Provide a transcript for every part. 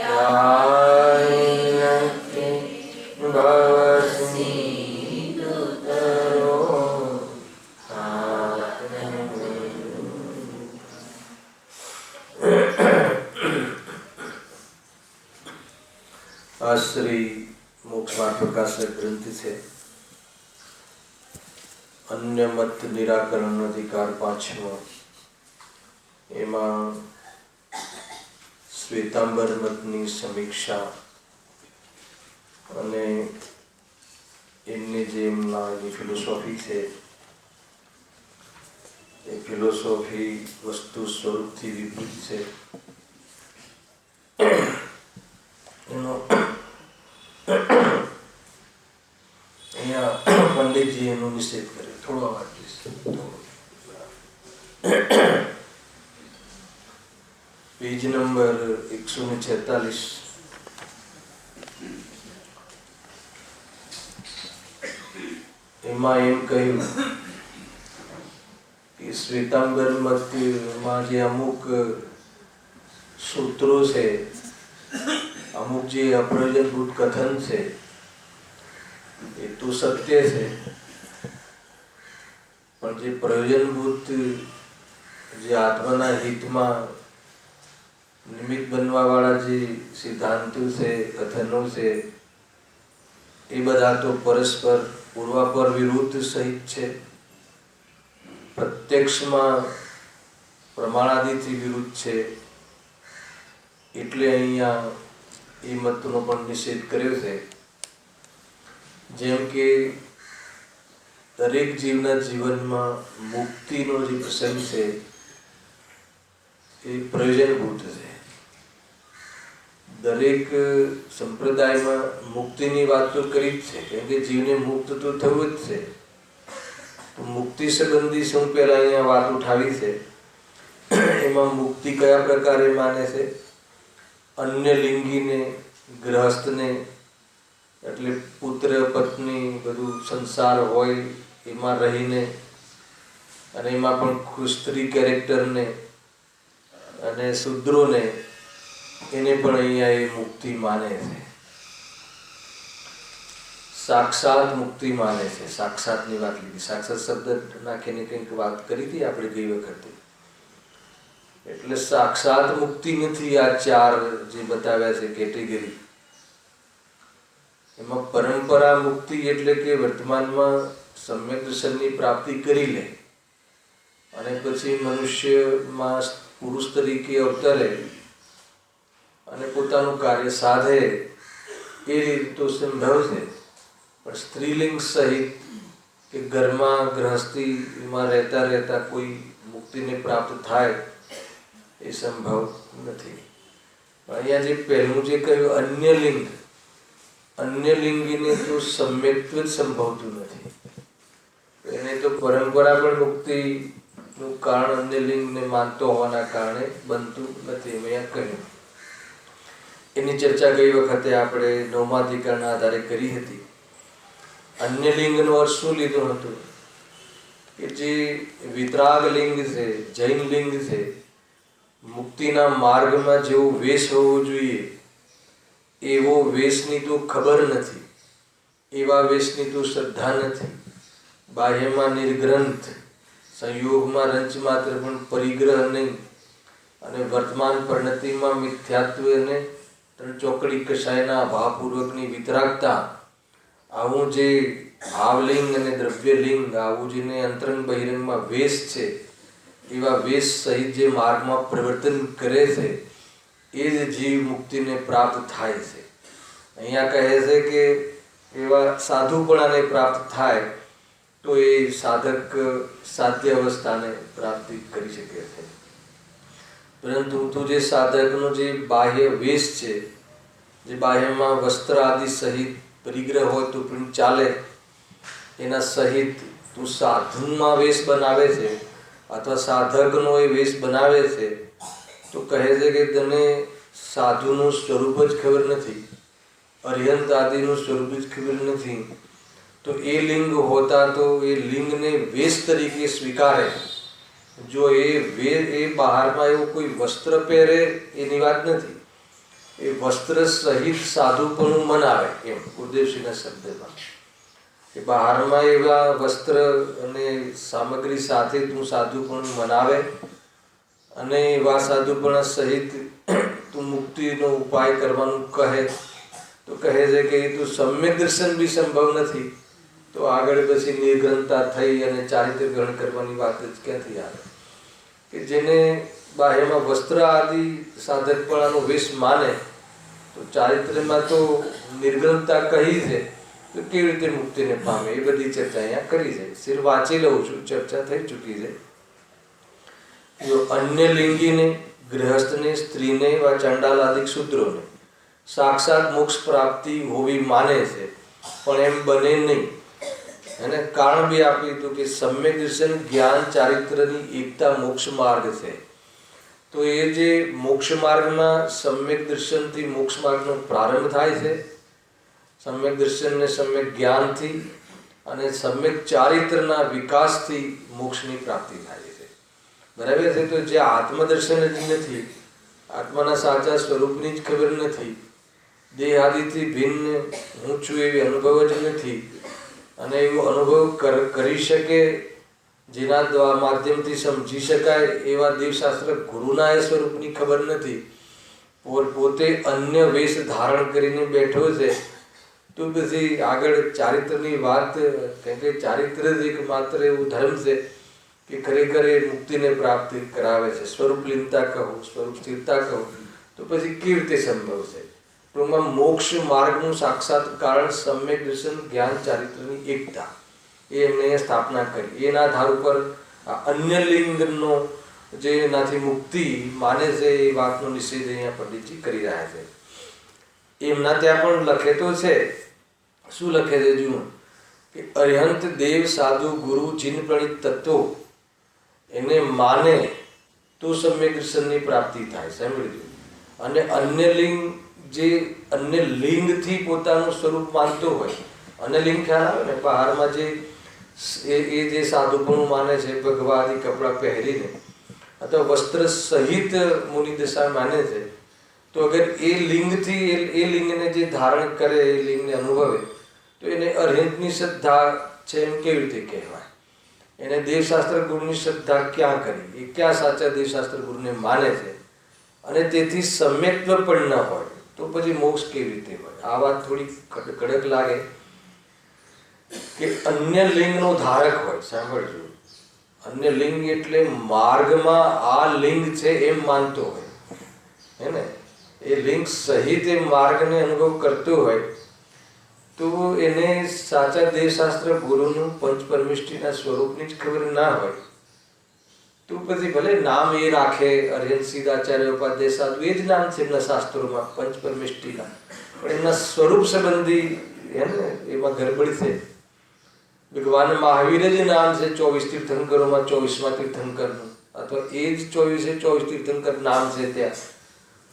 આ શ્રી મોક્ષમાર્ગ પ્રકાશક ગ્રંથ છે. અન્ય મત નિરાકરણ અધિકાર 5મો. એમાં શ્વેતાંબર મતની સમીક્ષા અને એમની જે એમની ફિલોસોફી છે એ ફિલોસોફી વસ્તુ સ્વરૂપથી વિપરીત છે. એનો અહીંયા પંડિતજી એનો નિષેધ કરે. થોડો અવાજ પેજ નંબર 146. એમાં એમ કહ્યું કે શ્વેતાંબર મતમાં જે અમુક સૂત્રો છે, અમુક જે અપ્રયોજનભૂત કથન છે એ તો સત્ય છે, પણ જે પ્રયોજનભૂત જે આત્માના હિતમાં નિમિત્ત બનવા વાળા જે સિદ્ધાંતો છે, કથનો છે, એ બધા તો પરસ્પર પૂર્વાપર વિરુદ્ધ સહિત છે. પ્રત્યક્ષમાં પ્રમાણાદિથી વિરુદ્ધ છે. એટલે અહીંયા એ મતનો પણ નિષેધ કર્યો છે. જેમ કે દરેક જીવના જીવનમાં મુક્તિનો જે પ્રસંગ છે એ પ્રયોજનભૂત છે. દરેક સંપ્રદાયમાં મુક્તિની વાત તો કરી જ છે, કેમ કે જીવને મુક્ત તો થવું જ છે. તો મુક્તિ સંબંધી શું પહેલા અહીંયા વાત ઉઠાવી છે. એમાં મુક્તિ કયા પ્રકારે માને છે? અન્ય લિંગીને, ગ્રહસ્થને, એટલે પુત્ર પત્ની બધું સંસાર હોય એમાં રહીને, અને એમાં પણ સ્ત્રી કેરેક્ટરને અને શૂદ્રોને, એને પણ અહીંયા એ મુક્તિ માને છે. સાક્ષાત મુક્તિ માને છે. સાક્ષાતની વાત લીધી, સાક્ષાત શબ્દ નાખીને કંઈક વાત કરી હતી આપણે ગઈ વખતે. એટલે સાક્ષાત મુક્તિ નથી આ ચાર જે બતાવ્યા છે કેટેગરી. એમાં પરંપરા મુક્તિ એટલે કે વર્તમાનમાં સમ્યક દર્શનની પ્રાપ્તિ કરી લે અને પછી મનુષ્યમાં પુરુષ તરીકે અવતરે અને પોતાનું કાર્ય સાધે, એ રીત તો સંભવ છે. પણ સ્ત્રીલિંગ સહિત કે ઘરમાં ગૃહસ્થીમાં રહેતા રહેતા કોઈ મુક્તિને પ્રાપ્ત થાય એ સંભવ નથી. અહીંયા જે પહેલું જે કહ્યું અન્ય લિંગ, અન્ય લિંગીને તો સમ્યક્ત્વ જ સંભવતું નથી. એને તો પરંપરા પણ મુક્તિનું કારણ અન્ય લિંગને માનતો હોવાના કારણે બનતું નથી. મેં કહ્યું એની ચર્ચા ગઈ વખતે આપણે 9મા અધિકારના આધારે કરી હતી. અન્ય લિંગનો અર્થ શું લીધો હતો? કે જે વિતરાગ લિંગ છે, જૈન લિંગ છે, મુક્તિના માર્ગમાં જેવો વેશ હોવો જોઈએ એવો વેશની તો ખબર નથી, એવા વેશની તો શ્રદ્ધા નથી. બાહ્યમાં નિર્ગ્રંથ, સંયોગમાં રંચ માત્ર પણ પરિગ્રહ નહીં, અને વર્તમાન પરિણતિમાં મિથ્યાત્વ અને ત્રણ ચોકડી કશાયના ભાવપૂર્વકની વિતરાગતા, આવું જે ભાવલિંગ અને દ્રવ્યલિંગ, આવું જેને અંતરંગ બહિરંગમાં વેશ છે, એવા વેશ સહિત જે માર્ગમાં પ્રવર્તન કરે છે એ જ જીવ મુક્તિને પ્રાપ્ત થાય છે. અહીંયા કહે છે કે એવા સાધુપણાને પ્રાપ્ત થાય તો એ સાધક સાધ્ય અવસ્થાને પ્રાપ્તિ કરી શકે છે. પરંતુ તો જે સાધકનો જે બાહ્ય વેશ છે, જે બાહ્યમાં વસ્ત્ર આદિ સહિત પરિગ્રહ હોય તો પણ ચાલે, એના સહિત તું સાધુમાં વેશ બનાવે છે અથવા સાધકનો એ વેશ બનાવે છે, તો કહે છે કે તને સાધુનું સ્વરૂપ જ ખબર નથી, અરિહંત આદિનું સ્વરૂપ જ ખબર નથી. તો એ લિંગ હોતા તો એ લિંગને વેશ તરીકે સ્વીકારે. જો એ બહારમાં એવું કોઈ વસ્ત્ર પહેરે એની વાત નથી, એ વસ્ત્ર સહિત સાધુપણું મનાવે, એમ ગુરુદેવશ્રીના શબ્દમાં કે બહારમાં એવા વસ્ત્ર અને સામગ્રી સાથે તું સાધુપણું મનાવે અને એવા સાધુપણા સહિત તું મુક્તિનો ઉપાય કરવાનું કહે તો કહે છે કે એ તો સમ્યક દર્શન બી સંભવ નથી, તો આગળ પછી નિર્ગ્રંથતા થઈ અને ચારિત્ર ગ્રહણ કરવાની વાત જ ક્યાંથી આવે? કે જેને બાહ્યમાં વસ્ત્ર આદિ સાધકપણાનો વેશ માને તો ચારિત્ર્યમાં તો નિર્ગ્રંથતા કહી છે, તો કેવી રીતે મુક્તિને પામે? એ બધી ચર્ચા અહીંયા કરી છે. સિર વાંચી લઉં છું, ચર્ચા થઈ ચૂકી છે. જો અન્ય લિંગીને, ગૃહસ્થને, સ્ત્રીને વા ચંડાલાદિક શૂદ્રોને સાક્ષાત મોક્ષ પ્રાપ્તિ હોવી માને છે, પણ એમ બને નહીં. એને કારણ બી આપ્યું હતું કે સમ્યક દર્શન જ્ઞાન ચારિત્રની એકતા મોક્ષ માર્ગ છે. તો એ જે મોક્ષ માર્ગમાં સમ્યક દર્શનથી મોક્ષ માર્ગનો પ્રારંભ થાય છે, સમ્યક દર્શન ને સમ્યક જ્ઞાનથી અને સમ્યક ચારિત્રના વિકાસથી મોક્ષની પ્રાપ્તિ થાય છે. બરાબર છે? તો જે આત્મદર્શન જ નથી, આત્માના સાચા સ્વરૂપની જ ખબર નથી, દેહ આદિથી ભિન્ન હું છું એવી અનુભવ જ નથી, અને એવો અનુભવ કરી શકે જેના માધ્યમથી સમજી શકાય એવા દેવશાસ્ત્ર ગુરુના એ સ્વરૂપની ખબર નથી, પોતે અન્ય વેશ ધારણ કરીને બેઠો છે, તો પછી આગળ ચારિત્રની વાત, કેમ કે ચારિત્ર જ એક માત્ર એવું ધર્મ છે કે ખરેખર એ મુક્તિને પ્રાપ્તિ કરાવે છે. સ્વરૂપ લીનતા કહો, સ્વરૂપ સ્થિરતા કહો, તો પછી કેવી રીતે સંભવ છે? ટૂંકમાં મોક્ષ માર્ગનું સાક્ષાત કારણ સમ્યક દર્શન જ્ઞાન ચારિત્રની એકતા, એ એમને સ્થાપના કરી. એના આધાર ઉપર અન્ય લિંગનો જે એનાથી મુક્તિ માને છે એ વાતનો નિષેધ અહીંયા પંડિતજી કરી રહ્યા છે. એમના ત્યાં પણ લખે તો છે. શું લખે છે જુઓ કે અર્હંત દેવ સાધુ ગુરુ ચિન્હ પ્રણિત તત્વો એને માને તો સમ્યક દર્શનની પ્રાપ્તિ થાય. સાંભળજો. અને અન્ય લિંગ, જે અન્ય લિંગથી પોતાનું સ્વરૂપ માનતો હોય, અન્ય લિંગ ખ્યાલ આવે ને, બહારમાં જે એ જે સાધુપણું માને છે, ભગવા આદિ કપડાં પહેરીને અથવા વસ્ત્ર સહિત મુનિ દશા માને છે, તો અગર એ લિંગથી એ લિંગને જે ધારણ કરે, એ લિંગને અનુભવે, તો એને અર્હંતની શ્રદ્ધા છે એમ કેવી રીતે કહેવાય? એને દેવશાસ્ત્ર ગુરુની શ્રદ્ધા ક્યાં કરી? એ ક્યાં સાચા દેવશાસ્ત્ર ગુરુને માને છે? અને તેથી સમ્યક્ત્વ પણ ન હોય તો પછી મોક્ષ કેવી રીતે હોય? આ વાત થોડી કડક લાગે કે અન્ય લિંગનો ધારક હોય. સાંભળજો, અન્ય લિંગ એટલે માર્ગમાં આ લિંગ છે એમ માનતો હોય, હે ને? એ લિંગ સહિત એ માર્ગને અનુભવ કરતો હોય, તો એને સાચા દેવશાસ્ત્ર ગુરુનું પંચપરમિષ્ટિના સ્વરૂપની જ ખબર ના હોય, તો પછી ભલે નામ એ રાખે અર્હંત સિદ્ધાચાર્ય ઉપાધ્યાય સાધુ, એ જ નામ છે એમના શાસ્ત્રોમાં પંચપરમિષ્ટિના, પણ એમના સ્વરૂપ સંબંધી હે ને એમાં ગડબડ છે. ભગવાન મહાવીર જ નામ છે 24 તીર્થંકરોમાં 24મા તીર્થંકરનું, અથવા એ જ 24 તીર્થંકર નામ છે ત્યાં,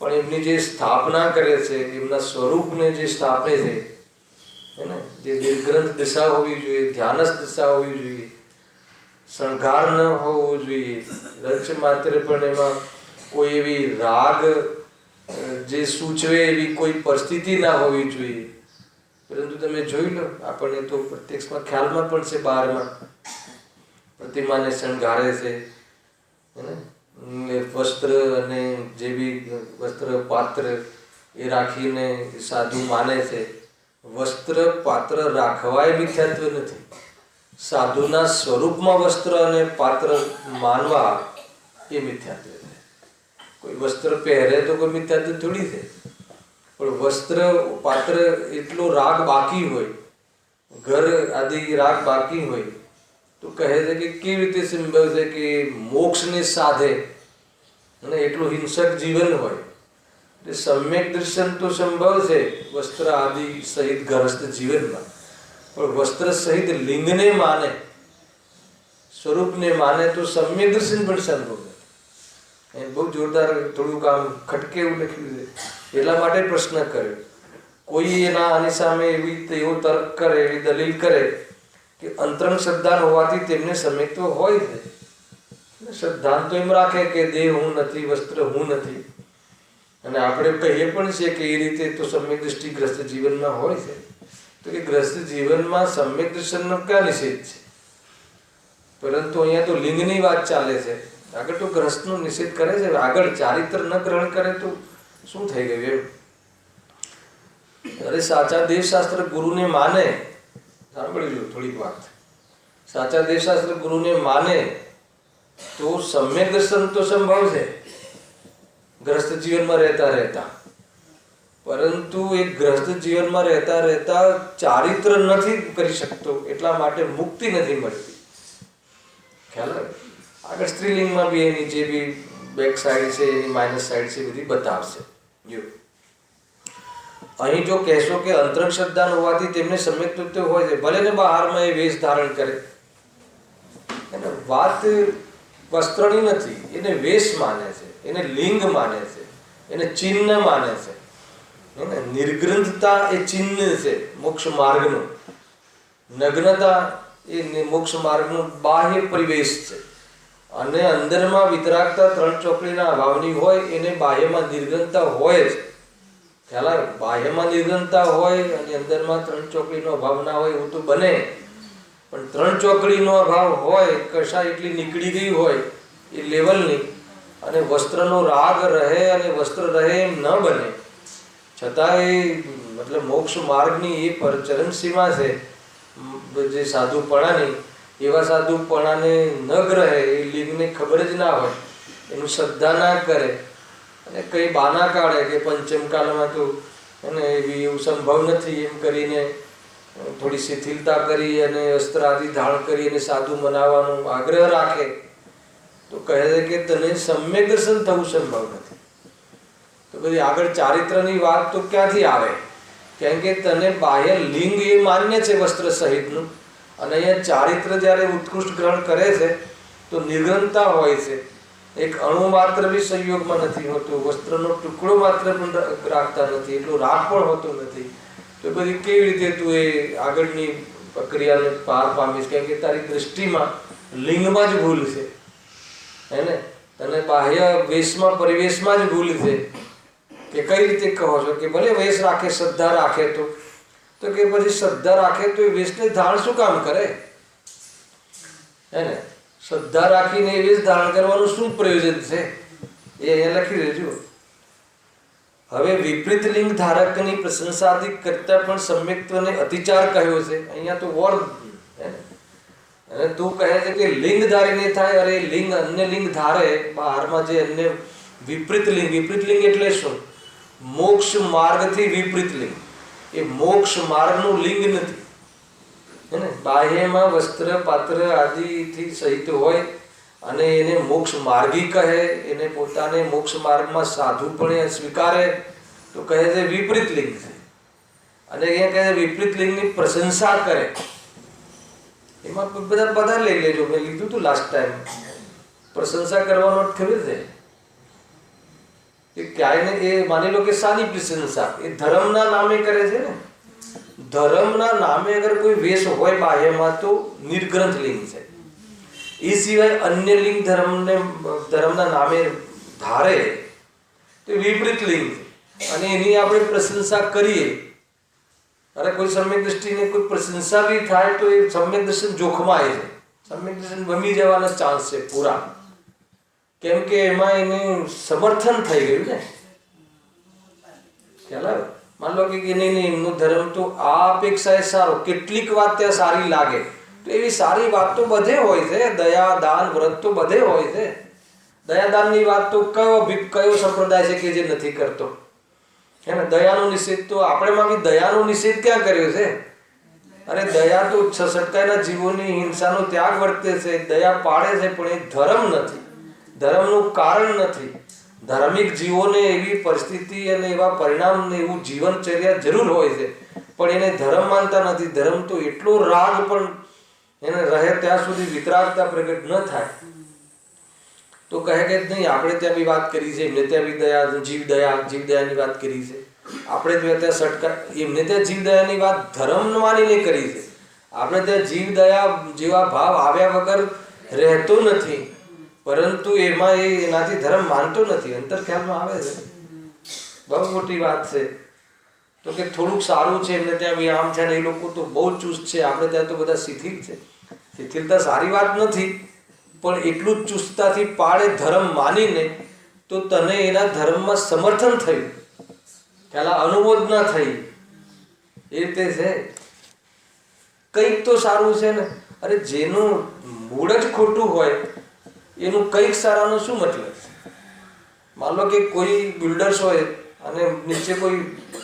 પણ એમની જે સ્થાપના કરે છે, એમના સ્વરૂપને જે સ્થાપે છે, હે ને, જે નિર્ગ્રંથ દિશા હોવી જોઈએ, ધ્યાનસ્થ દિશા હોવી જોઈએ, શણગાર ન હોવો જોઈએ, રચ માત્ર પણ એમાં કોઈ એવી રાગ જે સૂચવે એવી કોઈ પરિસ્થિતિ ના હોવી જોઈએ. પરંતુ તમે જોઈ લો, આપણને તો પ્રત્યક્ષમાં ખ્યાલમાં પણ છે, બહારમાં પ્રતિમાને શણગારે છે, વસ્ત્ર અને જે બી વસ્ત્ર પાત્ર એ રાખીને સાધુ માને છે. વસ્ત્ર પાત્ર રાખવાય મિથ્યાત્વ નથી. સાધુના સ્વરૂપમાં વસ્ત્ર અને પાત્ર માનવા એ મિથ્યાત્વ છે. કોઈ વસ્ત્ર પહેરે તો કોઈ મિથ્યાત્વ થોડી છે, પણ વસ્ત્ર પાત્ર એટલો રાગ બાકી હોય, ઘર આદિ રાગ બાકી હોય, તો કહે છે કે કેવી રીતે સંભવ છે કે મોક્ષને સાધે અને એટલું હિંસક જીવન હોય. એટલે સમ્યક દર્શન તો સંભવ છે વસ્ત્ર આદિ સહિત ઘરસ્થ જીવનમાં, પણ વસ્ત્ર સહિત લિંગને માને, સ્વરૂપને માને તો સમ્યક દર્શન પણ સંભવ નથી. એ બહુ જોરદાર થોડુંક આમ ખટકે એવું લખ્યું છે. એટલા માટે પ્રશ્ન કર્યો. કોઈ એના આની સામે એવો તર્ક કરે, એવી દલીલ કરે કે અંતરંગ શ્રદ્ધા હોવાથી તેમને સમ્યક તો હોય છે. શ્રદ્ધાંત તો એમ રાખે કે દેહ હું નથી, વસ્ત્ર હું નથી, અને આપણે કહીએ પણ છે કે એ રીતે તો સમ્યક દ્રષ્ટિ ગ્રસ્ત જીવનમાં હોય છે, તો કે ગ્રસ્ત જીવનમાં સમ્યક દર્શનનો ક્યાં નિષેધ છે? પરંતુ અહીંયા તો લિંગની વાત ચાલે છે. આગળ તો ગ્રસ્તનો નિષેધ કરે છે, આગળ ચારિત્ર ન ગ્રહણ કરે તો શું થઈ ગયું એમ? અરે સાચા દેવશાસ્ત્ર ગુરુને માને, સાંભળી લો થોડીક વાત. સાચા દેવશાસ્ત્ર ગુરુને માને તો સમ્યક દર્શન તો સંભવ છે ગ્રસ્ત જીવનમાં રહેતા, પરંતુ એ ગ્રસ્ત જીવનમાં રહેતા ચારિત્ર નથી કરી શકતો, એટલા માટે મુક્તિ નથી મળતી. ખ્યાલ આવે? આગળ સ્ત્રીલિંગમાં બી એની જે બી બેક સાઈડ છે, એની માઇનસ સાઈડ છે, બધી બતાવશે. જો અહીં જો કહેશો કે અંતરંગ શ્રદ્ધાન હોવાથી તેમને સમ્યક તત્વ હોય છે, ભલે ને બહારમાં એ વેશ ધારણ કરે, એને વાત વસ્ત્રની નથી, એને વેશ માને છે, એને લિંગ માને છે, એને ચિહ્ન માને છે. નિર્ગ્રંથતા એ ચિહ્ન છે મોક્ષ માર્ગનું, નગ્નતા એ મોક્ષ માર્ગનું બાહ્ય પરિવેશ છે, અને અંદરમાં વિતરાગતા ત્રણ ચોકડીના અભાવની હોય એને બાહ્યમાં નિર્ગ્રંથતા હોય જ. ખ્યાલ આવે? બાહ્યમાં નિર્ગ્રંથતા હોય અને અંદરમાં ત્રણ ચોકડીનો અભાવ ના હોય એવું તો બને, પણ ત્રણ ચોકડીનો અભાવ હોય, કશા એટલી નીકળી ગઈ હોય એ લેવલની, અને વસ્ત્રનો રાગ રહે અને વસ્ત્ર રહે એમ ન બને, છતાં એ મતલબ મોક્ષ માર્ગની એ ચરમસીમા છે જે સાધુપણાની, એવા સાધુપણાને ન ગ્રહે, એ લિંગને ખબર જ ના હોય, એનું શ્રદ્ધા ના કરે અને કઈ બાના કાઢે કે પંચમકાલમાં તો એને એવું સંભવ નથી એમ કરીને થોડી શિથિલતા કરી અને અસ્ત્ર આદિ ધારણ કરી અને સાધુ મનાવવાનો આગ્રહ રાખે, તો કહે છે કે તને સમ્યક દર્શન થવું સંભવ નથી. તો બધી આગળ ચારિત્રની વાત તો ક્યાંથી આવે? કેમ કે તને બાહ્ય લિંગ એ માન્ય છે વસ્ત્ર સહિતનું, અને અહીંયા ચારિત્ર જ્યારે ઉત્કૃષ્ટ ગ્રહણ કરે છે તો નિર્ગ્રંથતા હોય છે, એક અણુ માત્ર બી સંયોગમાં નથી હોતો, વસ્ત્રનો ટુકડો માત્ર પણ રાખતા નથી, એટલો રાગ પણ હોતો નથી. તો બધી કેવી રીતે તું એ આગળની પ્રક્રિયાને પાર પામીશ? કેમ કે તારી દૃષ્ટિમાં લિંગમાં જ ભૂલ છે, હે ને? તને બાહ્ય વેશમાં પરિવેશમાં જ ભૂલ છે. કે કઈ રીતે કહો છો કે ભલે વેશ રાખે, શ્રદ્ધા રાખે, તો કે પછી શ્રદ્ધા રાખે તો એ વેશને ધારણ શું કામ કરે? હે ને? શ્રદ્ધા રાખીને એ વેશ ધારણ કરવાનું શું પ્રયોજન છે? એ અહીંયા લખી દેજો. હવે વિપરીત લિંગ ધારકની પ્રશંસાદિક કરતા પણ સમ્યક્ત્વને અતિચાર કહ્યો છે. અહીંયા તો વોર, અને તું કહે છે કે લિંગ ધારીને થાય. અરે લિંગ અન્ય લિંગ ધારે, બહારમાં જે અન્ય વિપરીત લિંગ એટલે શું? મોક્ષ માર્ગથી વિપરીત લિંગ, એ મોક્ષ માર્ગનું લિંગ નથી, હે ને? બાહ્યમાં વસ્ત્ર પાત્ર આદિથી સહિત હોય અને એને મોક્ષ માર્ગી કહે, એને પોતાને મોક્ષ માર્ગમાં સાધુપણે સ્વીકારે, તો કહે છે વિપરીત લિંગ છે. અને અહીંયા કહે છે વિપરીત લિંગની પ્રશંસા કરે. એમાં બધા લઈ લેજો, મેં લીધું હતું લાસ્ટ ટાઈમ. પ્રશંસા કરવાનો અર્થ ખબર છે કે ક્યાંય ને એ માની લો કે શાની પ્રશંસા? એ ધર્મના નામે કરે છે ને. ધર્મના નામે અગર કોઈ વેશ હોય બાહ્યમાં તો નિર્ગ્રંથ લિંગ છે. એ સિવાય અન્ય લિંગ ધર્મના નામે ધારે તો વિપરીત લિંગ છે, અને એની આપણે પ્રશંસા કરીએ. અરે કોઈ સમ્યક દ્રષ્ટિને કોઈ પ્રશંસા બી થાય તો એ સમ્યક દર્શન જોખમાય છે, સમ્યક દર્શન ભમી જવાના ચાન્સ છે પૂરા. કેમ કે એમાં એનું સમર્થન થઈ ગયું ને. ખ્યાલ આવે? માન લો કે નહીં એમનો ધર્મ તો આ અપેક્ષાએ સારો, કેટલીક વાત ત્યાં સારી લાગે, તો એવી સારી વાત તો બધે હોય છે. દયા દાન વ્રત તો બધે હોય છે. દયાદાનની વાત તો કયો સંપ્રદાય છે કે જે નથી કરતો? હે ને? દયાનો નિષેધ તો આપણેમાં બી દયાનો નિષેધ ક્યાં કર્યો છે? અરે દયા તો છટકાયેલા જીવોની હિંસાનો ત્યાગ વર્તે છે, દયા પાડે છે, પણ એ ધર્મ નથી, ધર્મનું કારણ નથી. ધાર્મિક જીવોને એવી પરિસ્થિતિ અને એવા પરિણામ, એવું જીવનચર્યા જરૂર હોય છે, પણ એને ધર્મ માનતા નથી. ધર્મ તો એટલો રાગ પણ એને રહે ત્યાં સુધી વિતરાગતા પ્રગટ ન થાય. તો કહે કે નહીં, આપણે ત્યાં બી વાત કરી છે, એમને ત્યાં બી દયા, જીવદયાની વાત કરી છે. આપણે ત્યાં સટકા, એમને ત્યાં જીવદયાની વાત ધર્મ માનીને કરી છે. આપણે ત્યાં જીવદયા જેવા ભાવ આવ્યા વગર રહેતો નથી, પરંતુ એમાં એનાથી ધર્મ માનતો નથી. અંતર ખ્યાલમાં આવે છે. બહુ મોટી વાત છે. તો કે થોડુંક સારું છે એમને ત્યાં બી આમ છે ને, એ લોકો તો બહુ ચુસ્ત છે, આપણે ત્યાં તો બધા શિથિલ છે. શિથિલતા સારી વાત નથી, પણ એટલું જ ચુસ્તતાથી પાળે ધર્મ માનીને તો તને એના ધર્મમાં સમર્થન થયું, પહેલા અનુમોદના થઈ, એ રીતે છે. કંઈક તો સારું છે ને. અરે જેનું મૂળ જ ખોટું હોય એનું કંઈક સારાનો શું મતલબ? માન લો કે કોઈ બિલ્ડર્સ હોય અને નીચે કોઈ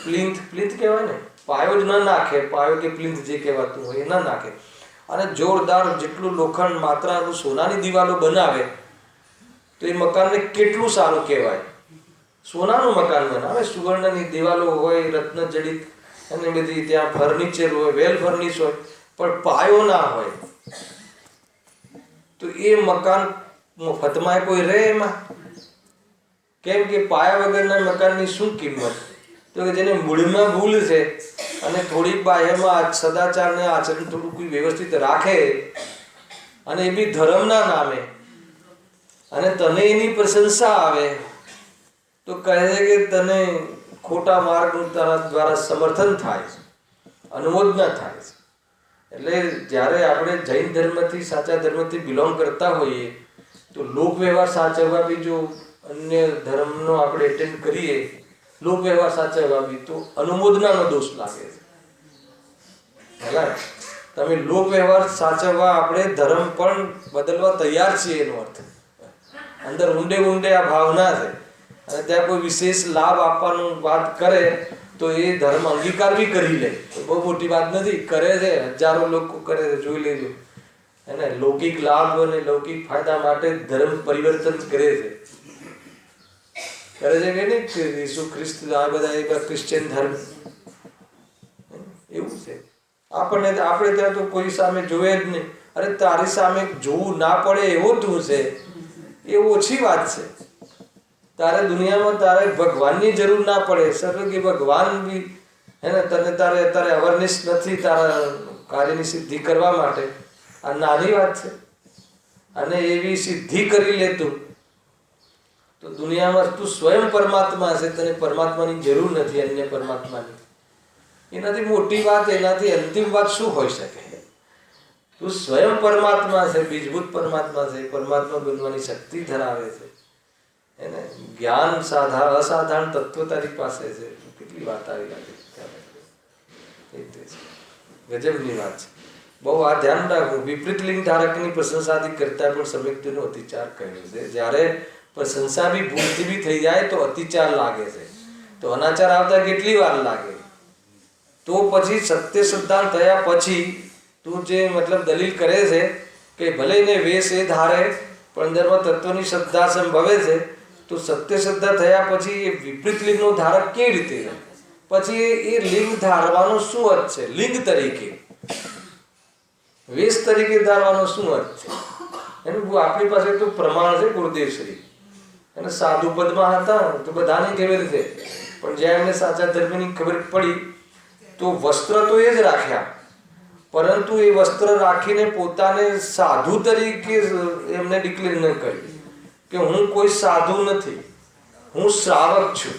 પ્લિન્થ કહેવાય ને, પાયો જ ન નાખે, પાયો કે પ્લિન્થ જે કહેવાતું હોય એ ન નાખે, અને જોરદાર જેટલું લોખંડ માત્રાનું સોનાની દિવાલો બનાવે તો એ મકાનને કેટલું સારું કહેવાય. સોનાનું મકાન બનાવે, સુવર્ણની દિવાલો હોય, રત્ન જડિત અને બધી ત્યાં ફર્નિચર હોય, વેલ ફર્નિશ હોય, પણ પાયો ના હોય તો એ મકાન મફતમાં કોઈ રહે એમાં? કેમ કે પાયા વગરના મકાનની શું કિંમત? તો કે જેને મૂળમાં ભૂલ છે અને થોડીક બાહ્યમાં સદાચારને આચરણ થોડું કોઈ વ્યવસ્થિત રાખે, અને એ બી ધર્મના નામે, અને તને એની પ્રશંસા આવે તો કહે છે કે તને ખોટા માર્ગનું તારા દ્વારા સમર્થન થાય છે, અનુમોદના થાય છે. એટલે જ્યારે આપણે જૈન ધર્મથી, સાચા ધર્મથી બિલોંગ કરતા હોઈએ તો લોક વ્યવહાર સાચવવા બી, જો અન્ય ધર્મનો આપણે એટેન્ડ કરીએ લોક વ્યવહાર સાચવવા બી, તો અનુમોદનાનો દોષ લાગે છે. બરાબર? તમે લોક વ્યવહાર સાચવવા આપણે ધર્મ પણ બદલવા તૈયાર છીએ એનો અર્થ. અંદર ઊંડે આ ભાવના છે, અને ત્યાં કોઈ વિશેષ લાભ આપવાનું વાત કરે તો એ ધર્મ અંગીકાર બી કરી લે, બહુ મોટી વાત નથી. કરે છે, હજારો લોકો કરે છે, જોઈ લેજો. એને લૌકિક લાભ અને લૌકિક ફાયદા માટે ધર્મ પરિવર્તન કરે છે. કરે છે કે નહીં? ઈસુ ખ્રિસ્ત આ બધા ક્રિશ્ચિયન ધર્મ એવું છે. આપણે ત્યાં તો કોઈ સામે જોવે જ નહીં. અરે તારી સામે જોવું ના પડે એવો તું છે, એ ઓછી વાત છે. તારે દુનિયામાં તારે ભગવાનની જરૂર ના પડે, સર્વગી ભગવાન બી હે ને તને તારે અત્યારે અવેરનેસ નથી તારા કાર્યની સિદ્ધિ કરવા માટે. આ નાની વાત છે. અને એવી સિદ્ધિ કરી લે તું તો દુનિયામાં તું સ્વયં પરમાત્મા છે, તને પરમાત્માની જરૂર નથી, અન્ય પરમાત્માની. એનાથી મોટી વાત, એનાથી અંતિમ વાત શું હોઈ શકે? તું સ્વયં પરમાત્મા છે, બીજભૂત પરમાત્મા છે, પરમાત્મા બનવાની શક્તિ ધરાવે છે. એને જ્ઞાન અસાધારણ તત્વ તારી પાસે છે. કેટલી વાત આવી લાગે, ગજબની વાત છે. બહુ આ ધ્યાન રાખવું. વિપરીત લિંગ ધારકની પ્રશંસાથી કરતા પણ સમ્યક્તિનો અતિચાર કહ્યું છે. જ્યારે પ્રશંસા બી ભૂલથી બી થઈ જાય તો અતિચાર લાગે છે. તો અનાચાર આવતા કેટલી વાર લાગે? તો પછી સત્ય સિદ્ધાંત થયા પછી તું જે મતલબ દલીલ કરે છે કે ભલે એને વેશ એ ધારે પણ અંદરમાં તત્વની શ્રદ્ધા સંભવે છે, તો સત્ય શ્રદ્ધા થયા પછી એ વિપરીત લિંગનો ધારક કેવી રીતે રહે? પછી એ લિંગ ધારવાનો શું અર્થ છે? લિંગ તરીકે, વેશ તરીકે ધારવાનો શું અર્થ છે? એનું આપણી પાસે તો પ્રમાણ છે ગુરુદેવશ્રી. અને સાધુ પદમાં હતા તો બધાને ખબર છે, પણ જ્યાં એમને સાચા ધર્મની ખબર પડી તો વસ્ત્ર તો એ જ રાખ્યા, પરંતુ એ વસ્ત્ર રાખીને પોતાને સાધુ તરીકે એમને ડિક્લેર ન કર્યું કે હું કોઈ સાધુ નથી, હું શ્રાવક છું.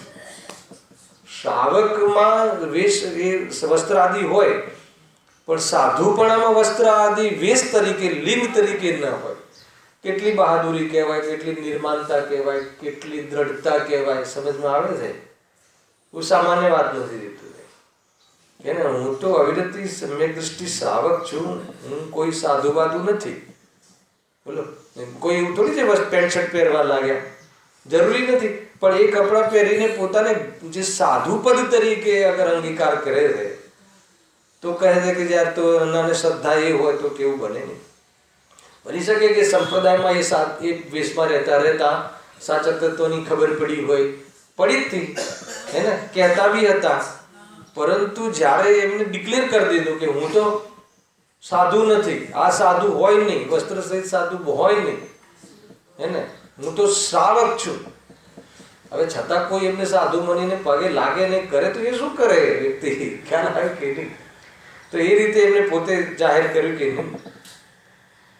શ્રાવકમાં વેશ એ વસ્ત્ર આદિ હોય, પણ સાધુપણામાં વસ્ત્ર આદિ વેશ તરીકે, લિંગ તરીકે ન હોય. કેટલી બહાદુરી કહેવાય, કેટલી નિર્માણતા કહેવાય, કેટલી દ્રઢતા કહેવાય. સમજમાં આવે છે? હું સામાન્ય વાત નથી દેતું કે હું તો અવિરતી સમ્યક દ્રષ્ટિ શ્રાવક છું, હું કોઈ સાધુ બાધુ નથી. બોલો, કોઈ એવું થોડી છે બસ પેન્ટ શર્ટ પહેરવા લાગ્યા, જરૂરી નથી. પણ એ કપડાં પહેરીને પોતાને જે સાધુપદ તરીકે અગર અંગીકાર કરે છે તો કહે છે કે યાર તો એનાને શ્રદ્ધા એ હોય તો કેવું બને નહીં. બની શકે કે સંપ્રદાયમાં એ વેશમાં રહેતા સાચા તત્વની ખબર પડી હોય, પડી જ હતી, હે ને, કહેતા બી હતા. પરંતુ જ્યારે એમને ડિક્લેર કરી દીધું કે હું તો સાધુ નથી, આ સાધુ હોય નહીં, વસ્ત્ર સહિત સાધુ હોય નહીં, હે ને, હું તો શ્રાવક છું. હવે છતાં કોઈ એમને સાધુ માનીને પગે લાગે ને કરે તો એ શું કરે વ્યક્તિ? ખ્યાલ આવે કે નહીં? તો એ રીતે એમને પોતે જાહેર કર્યું કે નહીં.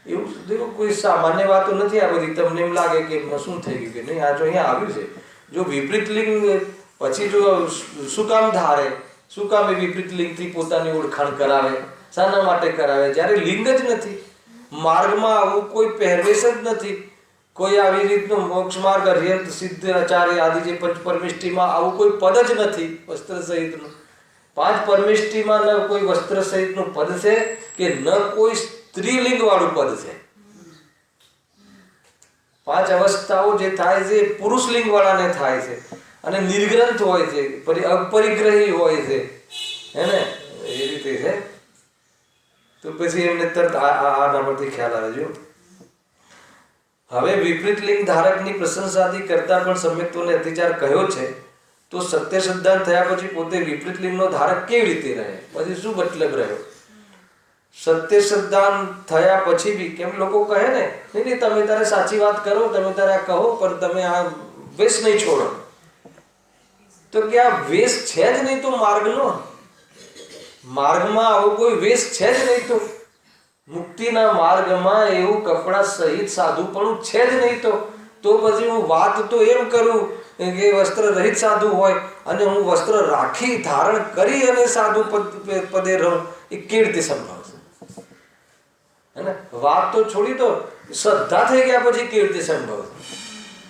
એવું કોઈ સામાન્ય વાતો નથી આ બધી. તમને એમ લાગે કે શું થઈ ગયું કે નહીં, આ જો અહીંયા આવ્યું છે. જો વિપરીત લિંગ પછી જો શું કામ ધારે, શું કામ એ વિપરીત લિંગથી પોતાની ઓળખાણ કરાવે, શાના માટે કરાવે? જ્યારે લિંગ જ નથી, માર્ગમાં આવું કોઈ પહેરવેશ જ નથી, કોઈ આવી રીતનું મોક્ષ માર્ગ અર્યંત સિદ્ધ આચાર્ય આદિ જે પંચ પરમિષ્ટિમાં આવું કોઈ પદ જ નથી વસ્ત્ર સહિતનું. 5 પરમિષ્ટિમાં ન કોઈ વસ્ત્ર સહિતનું પદ છે કે ન કોઈ સ્ત્રીલિંગ વાળું પદ છે. 5 અવસ્થાઓ જે થાય છે પુરુષ લિંગ વાળાને થાય છે અને નિર્ગ્રંથ હોય છે, અપરિગ્રહી હોય છે, હે ને? એ રીતે છે. તો પછી એમને તરત આના પરથી ખ્યાલ આવે. જો હવે વિપરીત લિંગ ધારકની પ્રશંસાથી કરતા પણ સમ્યક્તોને અત્યાચાર કહ્યો છે, તો સત્ય સિદ્ધાંત થયા પછી પોતે વિપરીત લિંગનો ધારક કેવી રીતે રહે? પછી શું મતલબ રહ્યો? સત્ય સિદ્ધાંત થયા પછી બી કેમ લોકો કહે ને, નહીં તમે તારે સાચી વાત કરો, તમે તારે આ કહો, પણ તમે આ વેશ નહીં છોડો. તો કે આ વેશ છે જ નહીં તો માર્ગનો, માર્ગમાં આવો કોઈ વેશ છે જ નહીં, તો મુક્તિના માર્ગમાં એવું કપડા સહિત સાધુપણું છે જ નહીં, તો પછી હું વાત તો એમ કરું કે વસ્ત્ર રહિત સાધુ હોય અને હું વસ્ત્ર રાખી ધારણ કરી અને સાધુ પદે રહું, એ કેવી રીતે સંભવ છે? હે ને? વાત તો છોડી દો, શ્રદ્ધા થઈ ગયા પછી કેવી રીતે સંભવ છે?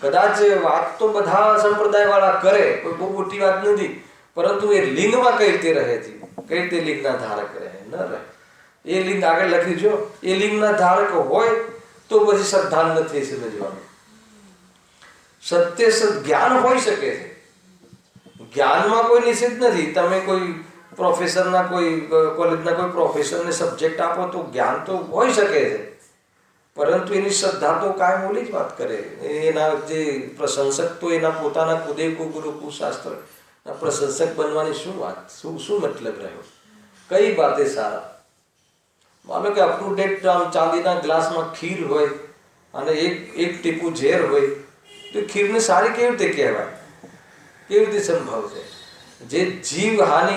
કદાચ વાત તો બધા સંપ્રદાય વાળા કરે, કોઈ બહુ મોટી વાત નથી, પરંતુ એ લિંગમાં કઈ રીતે રહે છે, કઈ રીતે લિંગના ધારક રહે ન રહે? એ લિંગ આગળ લખ્યું જો, એ લિંગના ધારક હોય તો પછી શ્રદ્ધા નથી સમજવાનું. સત્ય જ્ઞાન હોઈ શકે છે, જ્ઞાનમાં કોઈ નિષેધ નથી. તમે કોઈ પ્રોફેસરના કોઈ કોલેજના કોઈ પ્રોફેસરને સબ્જેક્ટ આપો તો જ્ઞાન તો હોઈ શકે છે, પરંતુ એની શ્રદ્ધા તો કાયમ ઓલી જ વાત કરે. એના જે પ્રશંસક તો એના પોતાના કુદે ગુરુ કુશાસ્ત્ર પ્રશંસક બનવાની શું વાત, શું મતલબ રહ્યો? કઈ બાતે સારા? માનો કે અપ ટુ ડેટ ચાંદીના ગ્લાસમાં ખીર હોય અને એક ટીપું ઝેર હોય, તો ખીરને સારી કેવી રીતે કહેવાય? કેવી રીતે સંભવ છે? જે જીવ હાનિ,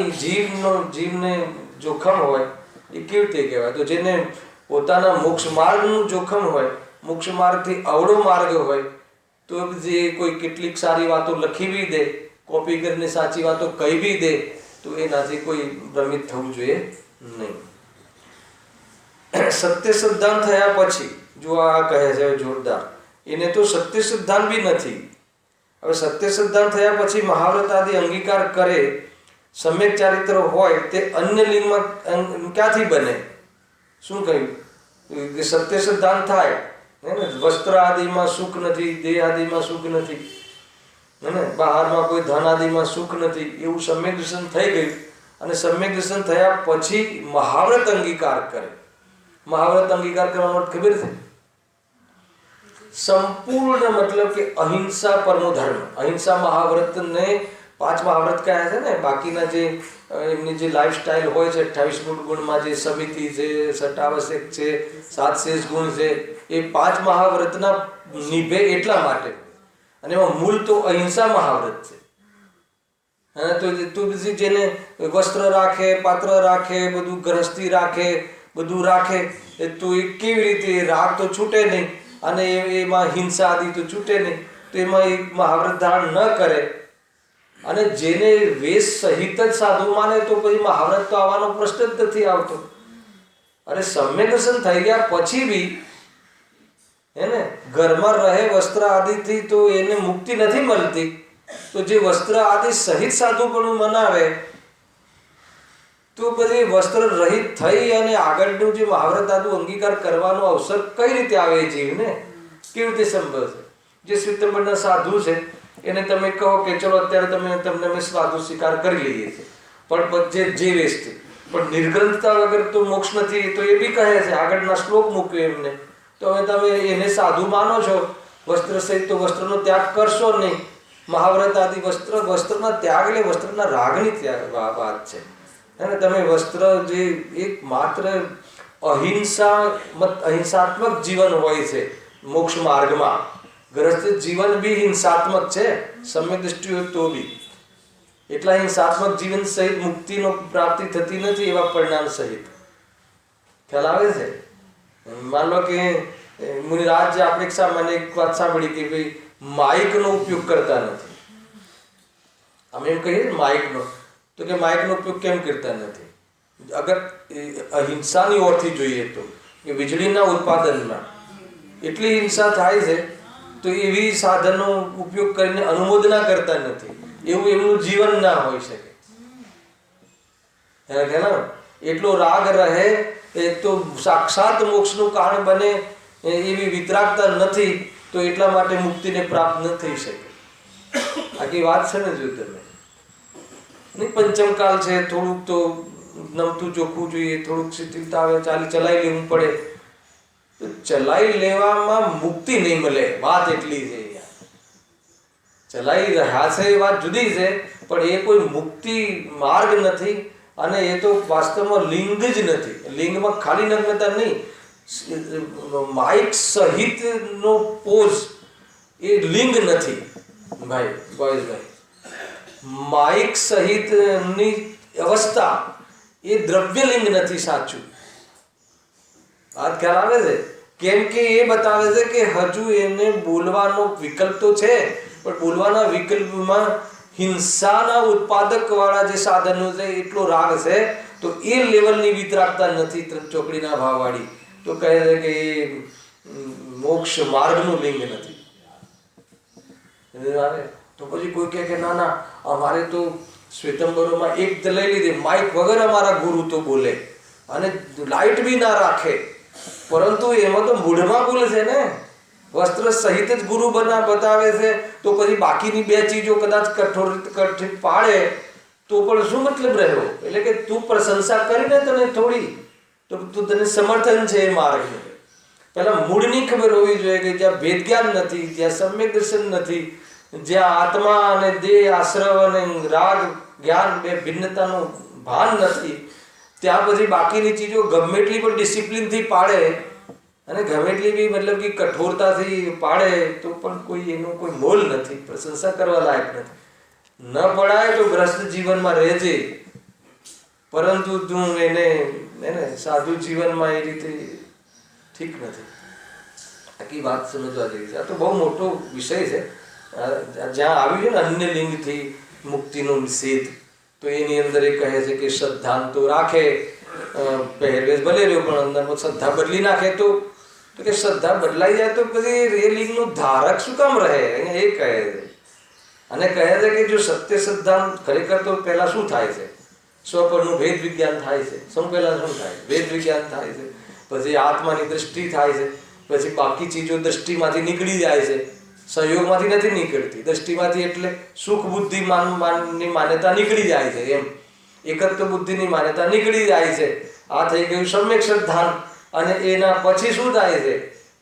જીવને જોખમ હોય એ કેવી રીતે કહેવાય? તો જેને પોતાના મોક્ષ માર્ગનું જોખમ હોય, મોક્ષ માર્ગથી અવળો માર્ગ હોય, તો જે કોઈ કેટલીક સારી વાતો લખી બી દે, કોપી કરીને સાચી વાતો કહી બી દે, તો એનાથી કોઈ ભ્રમિત થવું જોઈએ નહીં. સત્ય સિદ્ધાંત થયા પછી જો આ કહે છે જોરદાર, એને તો સત્ય સિદ્ધાંત બી નથી. હવે સત્ય સિદ્ધાંત થયા પછી મહાવ્રત આદિ અંગીકાર કરે, સમ્યક ચારિત્ર હોય, તે અન્ય લિંગમાં ક્યાંથી બને? શું કહ્યું કે સત્ય સિદ્ધાંત થાય ને, વસ્ત્ર આદિમાં સુખ નથી, દેહ આદિમાં સુખ નથી, ને બહારમાં કોઈ ધન આદિમાં સુખ નથી, એવું સમ્યક દર્શન થઈ ગયું. અને સમ્યક દર્શન થયા પછી મહાવ્રત અંગીકાર કરે. મહાવ્રત અંગીકાર કરવાનો અર્થ ખબર છે? સંપૂર્ણ મતલબ કે અહિંસા પરમો ધર્મ. અહિંસા મહાવ્રતને 5 મહાવ્રત કહ્યા છે ને, બાકીના જે એમની જે લાઈફસ્ટાઈલ હોય છે, 28 ગુણમાં જે સમિતિ છે, સટાવશ્યક છે, 7 શેષ ગુણ છે, એ 5 મહાવ્રતના નિભે એટલા માટે. અને એમાં મૂળ તો અહિંસા મહાવ્રત છે. અને તો તુલસી જેને વસ્ત્ર રાખે, પાત્ર રાખે, બધું ગ્રહસ્થી રાખે, બધું રાખે, તો એ કેવી રીતે? રાગ તો છૂટે નહીં અને એમાં હિંસા આદિ તો છૂટે નહીં, તો એમાં એ મહાવ્રત ધારણ ન કરે. અને જેને વેશ સહિત જ સાધુ માને, તો પછી મહાવ્રત તો આવવાનો પ્રશ્ન જ નથી આવતો. અરે સમ્યક દર્શન થઈ ગયા પછી બી હે ને ઘરમાં રહે વસ્ત્ર આદિથી, તો એને મુક્તિ નથી મળતી. તો જે વસ્ત્ર આદિ સહિત સાધુપણું મનાવે, તો પછી વસ્ત્ર રહિત થઈ અને આગળનું જે મહાવ્રત આદુ અંગીકાર કરવાનો અવસર કઈ રીતે આવે? જીવને કેવી રીતે સંભવ છે? જે શ્વેતંબરના સાધુ છે એને તમે કહો કે ચલો અત્યારે તમને અમે સાધુ સ્વીકાર કરી લઈએ છીએ, પણ જે વેશથી, પણ નિર્ગ્રંથતા વગર તો મોક્ષ નથી, તો એ બી કહે છે. આગળના શ્લોક મૂક્યો એમને, તો હવે તમે એને સાધુ માનો છો વસ્ત્ર સહિત, તો વસ્ત્રનો ત્યાગ કરશો નહીં. મહાવ્રત આદિ વસ્ત્રના ત્યાગ એટલે વસ્ત્રના રાગની ત્યાગ વાત છે. અને તમે વસ્ત્ર જે એક માત્ર અહિંસાત્મક જીવન હોય છે મોક્ષ માર્ગમાં, ગ્રસ્ત જીવન બી હિંસાત્મક છે, સમ્યક દૃષ્ટિ હોય તો બી. એટલા હિંસાત્મક જીવન સહિત મુક્તિનો પ્રાપ્તિ થતી નથી, એવા પરિણામ સહિત. ખ્યાલ આવે છે? માન લો કે મુનિરાજ આપણે મને એક વાત સાંભળી કે ભાઈ માઇકનો ઉપયોગ કરતા નથી. અમે એમ કહીએ ને માઇકનો, તો કે માઇકનો ઉપયોગ કેમ કરતા નથી? અગર અહિંસાની ઓરથી જોઈએ તો કે વીજળીના ઉત્પાદનમાં એટલી હિંસા થાય છે તો એવી સાધનો ઉપયોગ કરીને અનુમોદના કરતા નથી. એવું એમનું જીવન ના હોઈ શકે. એટલો રાગ રહે તો સાક્ષાત મોક્ષનું કારણ બને એવી વિતરાગતા નથી, તો એટલા માટે મુક્તિને પ્રાપ્ત ન થઈ શકે. આખી વાત છે ને. જો તમે પંચમકાલ છે, થોડુંક તો નમતું ચોખ્ખું જોઈએ, થોડુંક શિથિલતા આવે, ચલાવી લેવું પડે. તો ચલાવી લેવામાં મુક્તિ નહીં મળે. વાત એટલી છે. ચલાવી રહ્યા છે એ વાત જુદી છે, પણ એ કોઈ મુક્તિ માર્ગ નથી. અને એ તો વાસ્તવમાં લિંગ જ નથી. લિંગમાં ખાલી નગ્નતા નહીં, માઇક સહિતનો પોઝ એ લિંગ નથી ભાઈ. બોયઝભાઈ, માઇક સહિતની અવસ્થા એ દ્રવ્યલિંગ નથી. સાચું વાત ખ્યાલ આવે છે? કેમ કે એ બતાવે છે કે હજુ એને બોલવાનો વિકલ્પ તો છે, પણ બોલવાના વિકલ્પમાં હિંસાના ઉત્પાદક વાળા જે સાધનો છે એટલો રાગ છે, તો એ લેવલની વિતરાગતા નથી ચોકડીના ભાવવાળી. તો કહે છે કે એ મોક્ષ માર્ગનું લિંગ નથી. તો પછી કોઈ કહે કે ના ના, અમારે તો શ્વેતંબરોમાં એક લઈ લીધી, માઇક વગર અમારા ગુરુ તો બોલે અને લાઇટ બી ના રાખે, પરંતુ એમાં તો મૂઢમાં બોલે છે ને, વસ્ત્ર સહિત જ ગુરુ બતાવે છે. તો પછી બાકીની બે ચીજો કદાચ કઠોર પાડે તો પણ શું મતલબ રહ્યો? એટલે કે તું પ્રશંસા કરીને તને થોડી, તો તું તને સમર્થન છે એ માર્ગનું. પહેલા મૂળની ખબર હોવી જોઈએ કે જ્યાં ભેદ જ્ઞાન નથી, જ્યાં સમ્યક દર્શન નથી, જ્યાં આત્મા અને દેહ, આશ્રવ અને રાગ જ્ઞાન બે ભિન્નતાનું ભાન નથી, ત્યાં પછી બાકીની ચીજો ગમે એટલી પણ ડિસિપ્લિનથી પાડે અને ગમે એટલી બી મતલબ કે કઠોરતાથી પાડે તો પણ કોઈ એનું કોઈ મોલ નથી, પ્રશંસા કરવા લાયક નથી. ન પડાય તો ગ્રસ્ત જીવનમાં રહેજે, પરંતુ તું એને સાધુ જીવનમાં એ રીતે ઠીક નથી. આખી વાત સમજવા જેવી છે. આ તો બહુ મોટો વિષય છે. જ્યાં આવ્યું છે ને અન્ય લિંગથી મુક્તિનો નિષેધ, તો એની અંદર એ કહે છે કે શ્રદ્ધાન તો રાખે, પહેરવેશ ભલે રહ્યો પણ અંદરમાં શ્રદ્ધા બદલી નાખે તો કે શ્રદ્ધા બદલાઈ જાય તો પછી એ લિંગનું ધારક શું કામ રહે? અહીંયા એ કહે છે. અને કહે છે કે જો સત્ય શ્રદ્ધા ખરેખર તો પહેલા શું થાય છે? સ્વપરનું ભેદ વિજ્ઞાન થાય છે. સૌ પહેલા શું થાય? ભેદ વિજ્ઞાન થાય છે. પછી આત્માની દ્રષ્ટિ થાય છે. પછી બાકી ચીજો દ્રષ્ટિમાંથી નીકળી જાય છે. સહયોગમાંથી નથી નીકળતી, દ્રષ્ટિમાંથી. એટલે સુખ બુદ્ધિ માનની માન્યતા નીકળી જાય છે. એમ એકત્વ બુદ્ધિની માન્યતા નીકળી જાય છે. આ થઈ ગયું સમ્યક શ્રદ્ધાન. અને એના પછી શું થાય છે?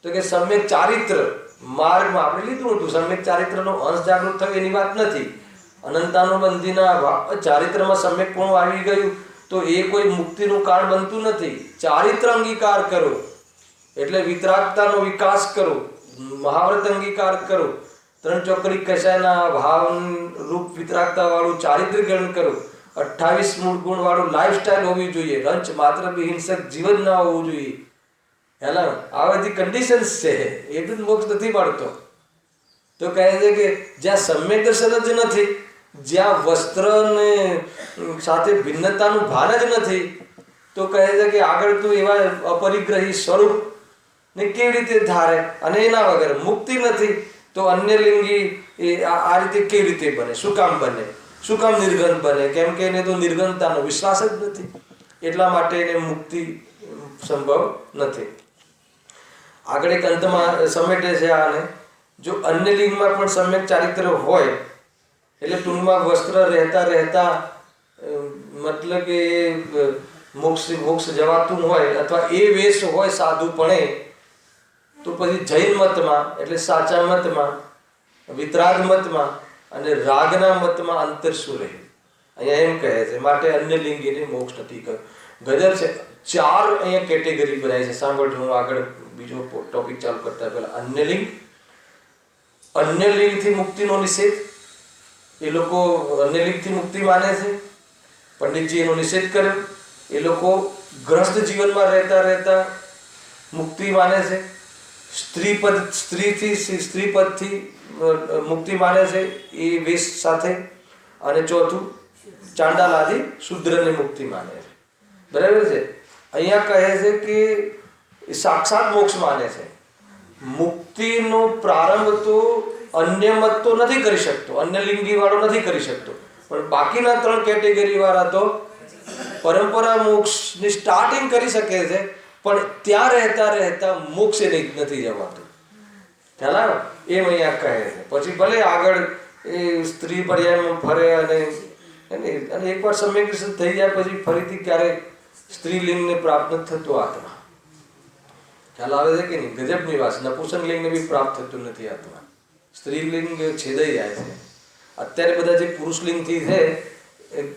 તો કે સમ્યક ચારિત્ર માર્ગમાં આપણે લીધું હતું. સમ્યક ચારિત્રનો અંશ જાગૃત થયો એની વાત નથી. અનંતાનુબંધીના ચારિત્રમાં સમ્યકપણું આવી ગયું તો એ કોઈ મુક્તિનું કારણ બનતું નથી. ચારિત્ર અંગીકાર કરો એટલે વિતરાગતાનો વિકાસ કરો, મહાવ્રત અંગીકાર કરો, ત્રણ ચોકડી કશાયના ભાવ રૂપ વિતરાગતા વાળું ચારિત્ર ગ્રહણ કરો, 28 મૂળ ગુણ વાળું લાઈફસ્ટાઈલ હોવી જોઈએ, રંચ માત્ર હિંસક જીવન ના હોવું જોઈએ. હેલા આ બધી કન્ડિશન્સ છે. એટલું જ મોક્ષ નથી મળતો. તો કહે છે કે જ્યાં સમ્યક દર્શન જ નથી, જ્યાં વસ્ત્રને સાથે ભિન્નતાનું ભાન જ નથી, તો કહે છે કે આગળ તું એવા અપરિગ્રહી સ્વરૂપ ને કેવી રીતે ધારે? અને એના વગર મુક્તિ નથી તો અન્ય લિંગી આ રીતે કેવી રીતે બને? શું કામ બને? શું કામ નિર્ગન બને? કેમ કે એને તો નિર્ગનતાનો વિશ્વાસ જ નથી. એટલા માટે એને મુક્તિ સંભવ નથી. આગળ એક અંતમાં સમેટે છે આને, જો અન્ય લિંગમાં પણ સમ્યક ચારિત્ર હોય એટલે ટૂંકમાં વસ્ત્ર રહેતા મતલબ કે મોક્ષ જવાતું હોય અથવા એ વેશ હોય સાધુપણે, તો પછી જૈન મતમાં એટલે સાચા મતમાં, વિતરાગ મતમાં અને રાગના મતમાં અંતર શું રહે? અહીંયા એમ કહે છે માટે અન્ય લિંગીને મોક્ષ નથી કર્યો. ગજબ છે. 4 અહીંયા કેટેગરી બનાવી છે. સાંભળજો, હું આગળ બીજો ટોપિક ચાલુ કરતા પહેલા અન્ય લિંગથી મુક્તિનો નિષેધ. એ લોકો અન્ય લિંગથી મુક્તિ માને છે. પંડિતજી એનો નિષેધ કર્યો. એ લોકો ગ્રસ્ત જીવનમાં રહેતા મુક્તિ માને છે. સ્ત્રીપદથી મુક્તિ માને છે એ વેશ સાથે. અને ચોથું ચાંડાલાદિ શુદ્રની મુક્તિ માને છે. બરાબર છે. અહીંયા કહે છે કે સાક્ષાત મોક્ષ માને છે. મુક્તિનો પ્રારંભ તો અન્ય મત તો નથી કરી શકતો, અન્ય લિંગી વાળો નથી કરી શકતો, પણ બાકીના 3 કેટેગરી વાળા તો પરંપરા મોક્ષની સ્ટાર્ટિંગ કરી શકે છે, પણ ત્યાં રહેતા રહેતા મોક્ષે નથી જવાતું. ખ્યાલ આવે? એમ અહીંયા કહે છે. પછી ભલે આગળ એ સ્ત્રી પર્યાયમાં ફરે અને એકવાર સમ્યક દર્શન થઈ જાય પછી ફરીથી ક્યારેક સ્ત્રીલિંગને પ્રાપ્ત થતું આત્મા. ખ્યાલ આવે છે કે નહીં? ગજબની વાત. નપુંસકલિંગને બી પ્રાપ્ત થતું નથી આત્મા. સ્ત્રીલિંગ છેદાઈ જાય છે. અત્યારે બધા જે પુરુષલિંગથી છે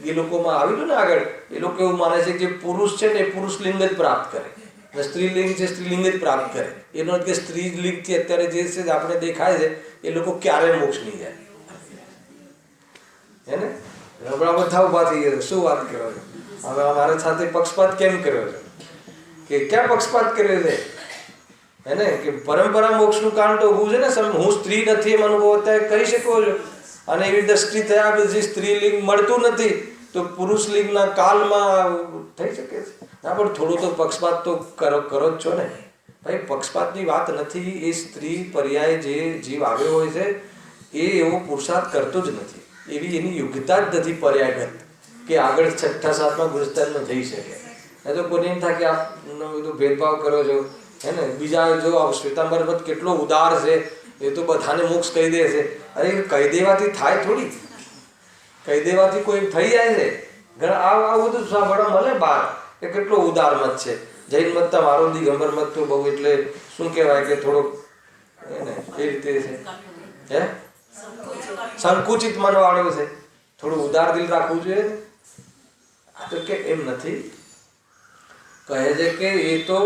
એ લોકોમાં આવેલું ને આગળ, એ લોકો એવું માને છે કે પુરુષ છે ને એ પુરુષલિંગ જ પ્રાપ્ત કરે, અને સ્ત્રીલિંગ છે સ્ત્રીલિંગ જ પ્રાપ્ત કરે. એનો કે સ્ત્રીલિંગથી અત્યારે જે છે આપણે દેખાય છે એ લોકો ક્યારે મોક્ષ નહીં જાય. હે ને? હમણાં બધા ઉભા થઈ ગયા. શું વાત કરો છો? હવે અમારા સાથે પક્ષપાત કેમ કર્યો છે? કે ક્યાં પક્ષપાત કર્યો છે? હે ને? કે પરંપરા મોક્ષનું કામ તો ઊભું છે ને. હું સ્ત્રી નથી એમ અનુભવ અત્યારે કરી શકો છો, અને એવી દ્રષ્ટિ થયા પછી સ્ત્રીલિંગ મળતું નથી તો પુરુષલિંગના કાલમાં થઈ શકે છે. ના, પણ થોડું તો પક્ષપાત તો કરો જ છો ને ભાઈ. પક્ષપાતની વાત નથી. એ સ્ત્રી પર્યાય જે જીવ આવ્યો હોય છે એ એવો પુરુષાર્થ કરતો જ નથી, એવી એની યોગ્યતા જ નથી પર્યાયગત કે આગળ 6ઠા 7મા ગુરુસ્થાનમાં જઈ શકે. એ તો કોઈ એમ થાય કે આપ બધું ભેદભાવ કરો છો. હે ને? બીજા જો શ્વેતાંબર મત કેટલો ઉદાર છે, એ તો બધાને મોક્ષ કહી દે છે. અરે કહી દેવાથી થાય થોડી? કહી દેવાથી કોઈ થઈ જાય છે? આ બધું સાંભળવા મળે બહાર કે કેટલો ઉદાર મત છે. જૈન મત તમારો દિગંબર મત તો બહુ એટલે શું કહેવાય કે થોડોક એને એ રીતે છે, હે સંકુચિત મનવાળો છે. થોડું ઉદાર દિલ રાખવું જોઈએ. તો કે એમ નથી. કહે છે કે એ તો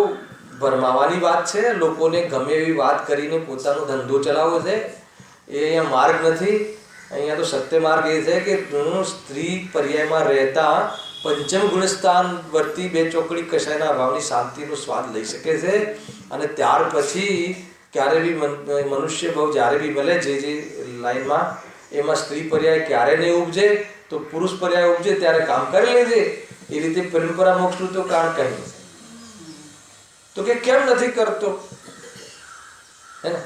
ભરમાવાની વાત છે, લોકોને ગમે એવી વાત કરીને પોતાનો ધંધો ચલાવવો છે. એ અહીંયા માર્ગ નથી. અહીંયા તો સત્ય માર્ગ એ છે કે સ્ત્રી પર્યાયમાં રહેતા પંચમ ગુણસ્થાન વર્તી 2 ચોકડી કશાયના અભાવની શાંતિનો સ્વાદ લઈ શકે છે. અને ત્યાર પછી ક્યારે બી મનુષ્ય ભાવ જ્યારે બી મળે જે લાઈનમાં, એમાં સ્ત્રી પર્યાય ક્યારે નહીં ઉપજે તો પુરુષ પર્યાય ઉપજે ત્યારે કામ કરી લેજે. એ રીતે પરંપરા મોક્ષનું તો કારણ કહ્યું તો કે કેમ નથી કરતો? હે ને?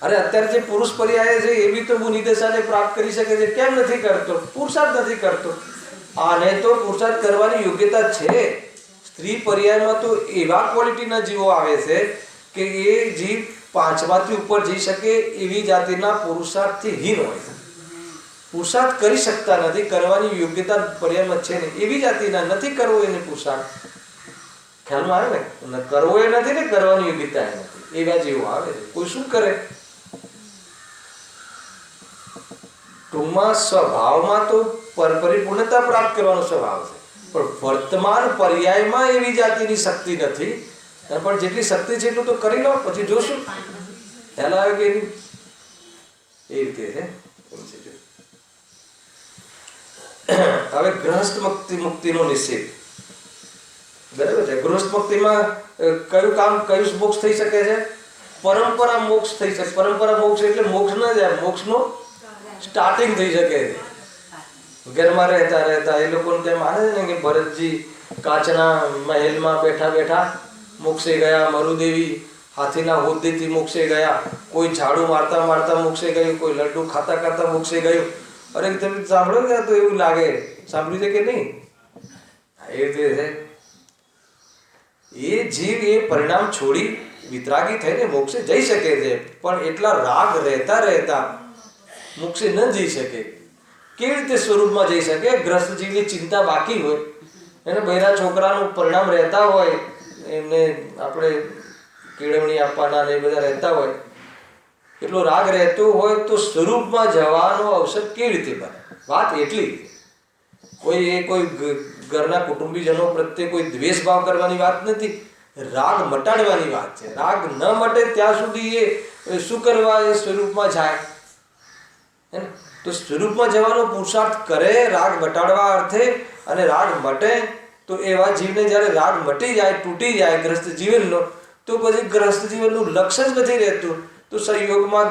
અરે અત્યારે જે પુરુષ પર્યાય છે એ બી તો નિદશાને પ્રાપ્ત કરી શકે છે. કેમ નથી કરતો? પુરુષાર્થ નથી કરતો. આને તો પુરુષાર્થ કરવાની યોગ્યતા છે. સ્ત્રી પર્યાયમાં તો એવા ક્વોલિટીના જીવો આવે છે કે એ જીવ 5માંથી ઉપર જઈ શકે એવી જાતિના પુરુષાર્થથી હીન હોય છે. પુરુષાર્થ કરી શકતા નથી, કરવાની યોગ્યતા પર્યાયમાં છે ને એવી જાતિના. નથી કરવો એને પુરુષાર્થ. ખ્યાલમાં આવે ને? કરવો એ નથી ને કરવાની યોગ્યતા એ નથી, એવા જીવો આવે છે. કોઈ શું કરે? ટૂંકમાં સ્વભાવમાં તો પરિપૂર્ણતા પ્રાપ્ત કરવાનો સ્વભાવ છે, પણ વર્તમાન પર્યાયમાં એવી જાતિની શક્તિ નથી. પણ જેટલી શક્તિ છે એટલું તો કરી લો, પછી જોશું. ખ્યાલ આવે કે એ રીતે છે. હવે ગૃહસ્થ મુક્તિનો નિષેધ. બરાબર છે. ગૃહસ્થ મુક્તિમાં કયું કામ, કયું મોક્ષ થઈ શકે છે? પરંપરા મોક્ષ થઈ શકે. પરંપરા મોક્ષ એટલે મોક્ષ ન જાય, મોક્ષનો સ્ટાર્ટિંગ થઈ શકે છે. ઘરમાં રહેતા રહેતા એ લોકોને તેમ માને છે ને કે ભરતજી કાચના મહેલમાં બેઠા બેઠા મોક્ષે ગયા, મરુદેવી હાથીના હોદ્દેથી મોક્ષે ગયા, કોઈ ઝાડુ મારતા મારતા મોક્ષે ગયું, કોઈ લડ્ડુ ખાતા ખાતા મોક્ષે ગયું. અરે તમે સાંભળો ને તો એવું લાગે, સાંભળ્યું છે કે નહીં? એ રીતે છે. એ જીવ એ પરિણામ છોડી વિતરાગી થઈને મોક્ષે જઈ શકે છે, પણ એટલા રાગ રહેતા રહેતા મોક્ષે ન જઈ શકે. કેવી રીતે સ્વરૂપમાં જઈ શકે? ગ્રસ્ત જીવની ચિંતા બાકી હોય, એને બૈરા છોકરાનું પરિણામ રહેતા હોય, એમને આપણે કેળવણી આપવાના ને એ બધા રહેતા હોય, એટલો રાગ રહેતો હોય તો સ્વરૂપમાં જવાનો અવસર કેવી રીતે બને? વાત એટલી. કોઈ ઘરના કુટુંબીજનો પ્રત્યે કોઈ દ્વેષ ભાવ કરવાની વાત નથી, રાગ મટાડવાની વાત છે. રાગ ન મટે ત્યાં સુધી એ શું કરવા? એ સ્વરૂપમાં જાય. તો સ્વરૂપમાં જવાનો પુરુષાર્થ કરે રાગ મટાડવા અર્થે, અને રાગ મટે તો એવા જીવને જ્યારે રાગ મટી જાય, તૂટી જાય ગ્રસ્ત જીવનનો, તો પછી ગ્રસ્ત જીવનનું લક્ષ્ય જ નથી રહેતું. તો સંયોગમાં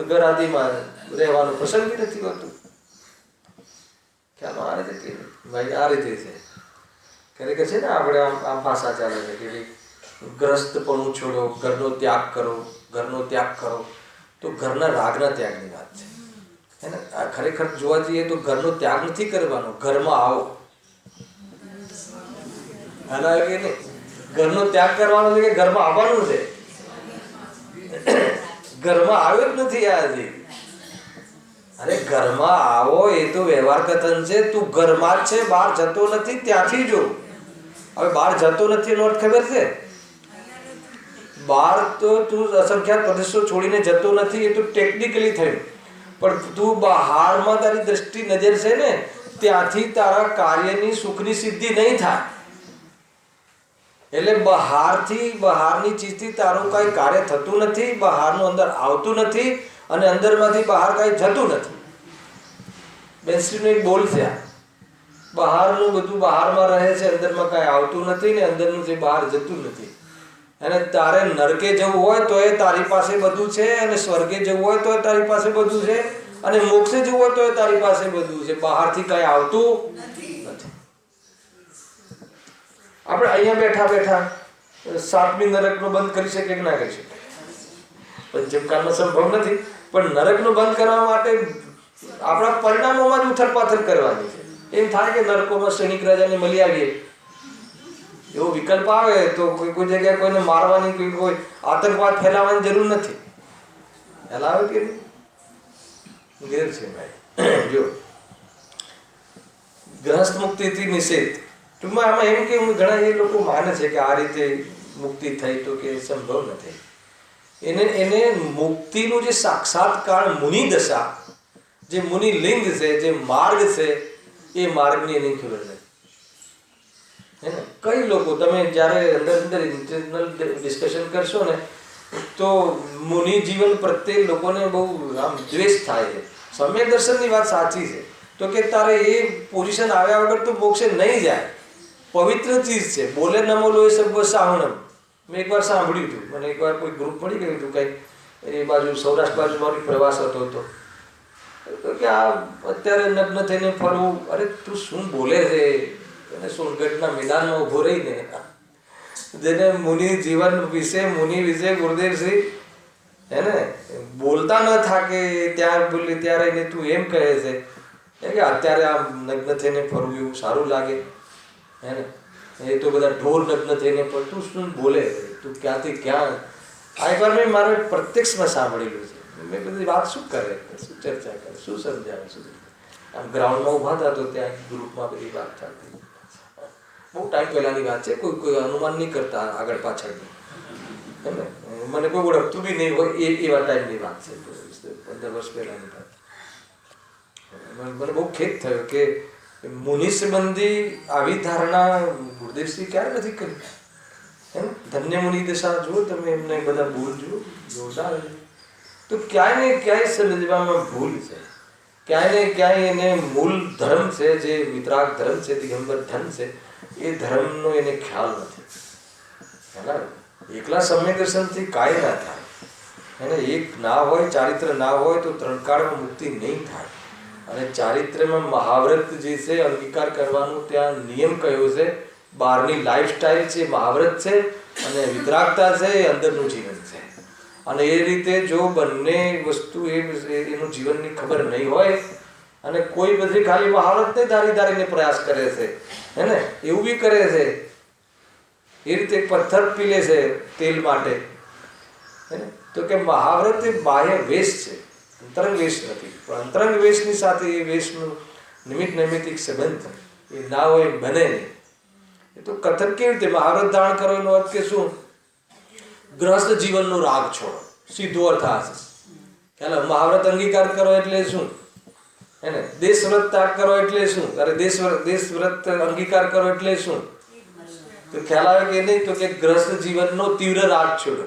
ઘરાદીમાં રહેવાનો પ્રસંગ નથી હોતું. છે કે ભાઈ આ રીતે છે. ખરેખર છે ને આપણે આમ ભાષા ચાલે છે કે ભાઈ ગ્રસ્તપણું છોડો, ઘરનો ત્યાગ કરો, ઘરનો ત્યાગ કરો. તો ઘરના રાગના ત્યાગની વાત છે. હે ને? આ ખરેખર જોવા જઈએ તો ઘરનો ત્યાગ નથી કરવાનો, ઘરમાં આવો. હાલા કે નહીં, ઘરનો ત્યાગ કરવાનો છે કે ઘરમાં આવવાનું છે. ઘરમાં આવ્યો જ નથી આજે. અરે ઘરમાં આવો એ તો વ્યવહાર કથન છે. તું ઘરમાં જ છે, બહાર જતો નથી. ત્યાંથી જો. હવે બહાર જતો નથી એનો અર્થ ખબર છે? બહાર તો તું અસંખ્યાત પ્રદેશો છોડીને જતો નથી, એ તો ટેકનિકલી થયું. પણ તું બહારમાં તારી દ્રષ્ટિ નજર છે ને, ત્યાંથી તારા કાર્યની સુખની સિદ્ધિ નહીં થાય. એટલે બહારની ચીજથી તારું કાંઈ કાર્ય થતું નથી, બહારનું અંદર આવતું નથી, અને અંદરમાંથી બહાર કાંઈ જતું નથી. બેન્સ્ટ્રીનો એક બોલ છે. બહારનું બધું બહારમાં રહે છે, અંદરમાં કાંઈ આવતું નથી, ને અંદરનું જે બહાર જતું નથી. અને તારે નરકે જવું હોય તો એ તારી પાસે બધું છે, અને સ્વર્ગે જવું હોય તો તારી પાસે બધું છે, અને મોક્ષે જવું હોય તો તારી પાસે બધું છે. બહારથી કાંઈ આવતું નથી. આપણે અહીંયા બેઠા બેઠા 7મી નરકનો બંધ કરી શકીએ કે ના કરી શકીએ? પંચમકાળમાં સંભવ નથી, પણ નરકનો બંધ કરવા માટે આપણા પરિણામોમાં જ ઉથલ-પાથલ કરવાની છે. એમ થાય કે નરકોમાં સૈનિક રાજાને મળી આવીએ, એવો વિકલ્પ આવે તો કોઈ જગ્યાએ કોઈને મારવાની, કોઈ આતંકવાદ ફેલાવવાની જરૂર નથી. ફેલાવે કે નહીં? ગેર છે ભાઈ. જો ગ્રહસ્થ મુક્તિથી નિષેધ. ટૂંકમાં આમાં એમ કે ઘણા એ લોકો માને છે કે આ રીતે મુક્તિ થઈ તો કે સંભવ નથી. એને મુક્તિનું જે સાક્ષાત્કાર મુનિ દશા, જે મુનિ લિંગ છે, જે માર્ગ છે, એ માર્ગની એની ખબર નથી. હે ને? કઈ લોકો તમે જ્યારે અંદર ઇન્ટરનલ ડિસ્કશન કરશો ને તો મુનિ જીવન પ્રત્યે લોકોને બહુ આમ દ્વેષ થાય છે. સમ્યક દર્શનની વાત સાચી છે તો કે તારે એ પોઝિશન આવ્યા વગર તો મોક્ષે નહીં જાય. પવિત્ર ચીજ છે. બોલે નમો લોહી સબ સાહુણમ. મેં એકવાર સાંભળ્યું હતું. મને એકવાર કોઈ ગ્રુપ મળી ગયું હતું, કંઈક એ બાજુ સૌરાષ્ટ્ર બાજુ મારો પ્રવાસ હતો તો કે આ અત્યારે નગ્ન થઈને ફરવું. અરે તું શું બોલે છે? અને સોનગઢના મેદાનમાં ઊભો રહીને જેને મુનિ જીવન વિશે, મુનિ વિશે ગુરુદેવશ્રી હે ને બોલતા ન થાકે ત્યારે એને તું એમ કહે છે કે અત્યારે આ નગ્ન થઈને ફરવું એવું સારું લાગે? હે ને? એ તો બધા ઢોર નગ્ન થઈને પણ તું શું બોલે? તું ક્યાંથી ક્યાં? આ એકવાર મેં મારે પ્રત્યક્ષમાં સાંભળેલું છે. મેં બધી વાત શું કરે, શું ચર્ચા કરે, શું સમજાવે, શું આમ ગ્રાઉન્ડમાં ઊભા હતા તો ત્યાં ગ્રુપમાં બધી વાત થતી. બહુ ટાઈમ પહેલાની વાત છે. કોઈ અનુમાન નહીં કરતા આગળ પાછળની. હે ને? મને કોઈ ઓળખતું બી નહીં હોય એવા ટાઈમની વાત છે. 15 વર્ષ પહેલાની વાત. મને બહુ ખેદ થયો કે મુનિ સંબંધી આવી ધારણા ગુરુદેવશ્રી ક્યારે નથી કરી. હે ને? ધન્ય મુનિ દશા જુઓ તમે, એમને બધા ભૂલ જુઓ, જોરદાર. તો ક્યાંય ને ક્યાંય સમજવામાં ભૂલ છે. ક્યાંય ને ક્યાંય એને મૂળ ધર્મ છે, જે વિતરાગ ધર્મ છે, દિગંબર ધર્મ છે, એ ધર્મનો એને ખ્યાલ નથી. એકલા સમ્યક દર્શનથી કાંઈ ના થાય. એને એક ના હોય, ચારિત્ર ના હોય તો 3 કાળમાં મુક્તિ નહીં થાય. અને ચારિત્ર્યમાં મહાવ્રત જે છે, અંગીકાર કરવાનું ત્યાં નિયમ કયો છે. બહારની લાઈફસ્ટાઈલ છે, મહાવ્રત છે, અને વિતરાગતા છે, એ અંદરનું જીવન છે. અને એ રીતે જો બંને વસ્તુ એનું જીવનની ખબર નહીં હોય અને કોઈ બધી ખાલી મહાવ્રતને ધારીને પ્રયાસ કરે છે, હે ને, એવું બી કરે છે. એ રીતે પથ્થર પીલે છે તેલ માટે, હે ને, તો કે મહાવ્રત એ બાહ્ય વેશ છે, અંતરંગ વેશ નથી. પણ અંતરંગ વેશની સાથે એ વેશનું નિમિત્ત નૈમિત્તિક સંબંધ એ ના હોય, બને નહીં. એ તો કથન કેવી રીતે મહાવ્રત ધારણ કરો એનો અર્થ કે શું? ગ્રહસ્થ જીવનનો રાગ છોડો, સીધો અર્થ આ છે. ખ્યાલ? મહાવ્રત અંગીકાર કરો એટલે શું? હે ને? દેશવ્રત ત્યાગ કરો એટલે શું? અરે દેશવ્રત અંગીકાર કરો એટલે શું? તો ખ્યાલ આવે કે નહીં? તો કે ગ્રસ્ત જીવનનો તીવ્ર રાગ છોડો.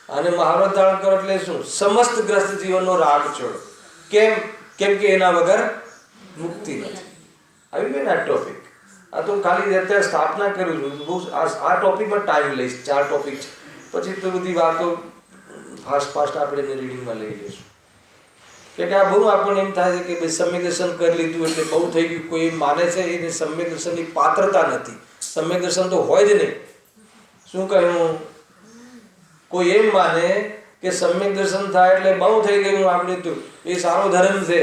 અને મહાવ્રત ધારણ કરો એટલે શું? સમસ્ત ગ્રસ્ત જીવનનો રાગ છોડો. કેમ કે એના વગર મુક્તિ નથી. આવી ગઈ ને આ ટોપિક. આ તો ખાલી અત્યારે સ્થાપના કરું છું. બહુ આ ટોપિકમાં ટાઈમ લઈશ. 4 ટોપિક છે, પછી તો બધી વાતો ફાસ્ટ આપણે રીડિંગમાં લઈ લઈશું. કે આ બહુ આપણને એમ થાય છે કે ભાઈ સમ્યક દર્શન કરી લીધું એટલે બહુ થઈ ગયું. કોઈ એમ માને છે એને સમ્યક દર્શનની પાત્રતા નથી. સમ્યક દર્શન તો હોય જ નહીં. શું કહ્યું? કોઈ એમ માને કે સમ્યક દર્શન થાય એટલે બહુ થઈ ગયું આપણે તો એ સારો ધર્મ છે.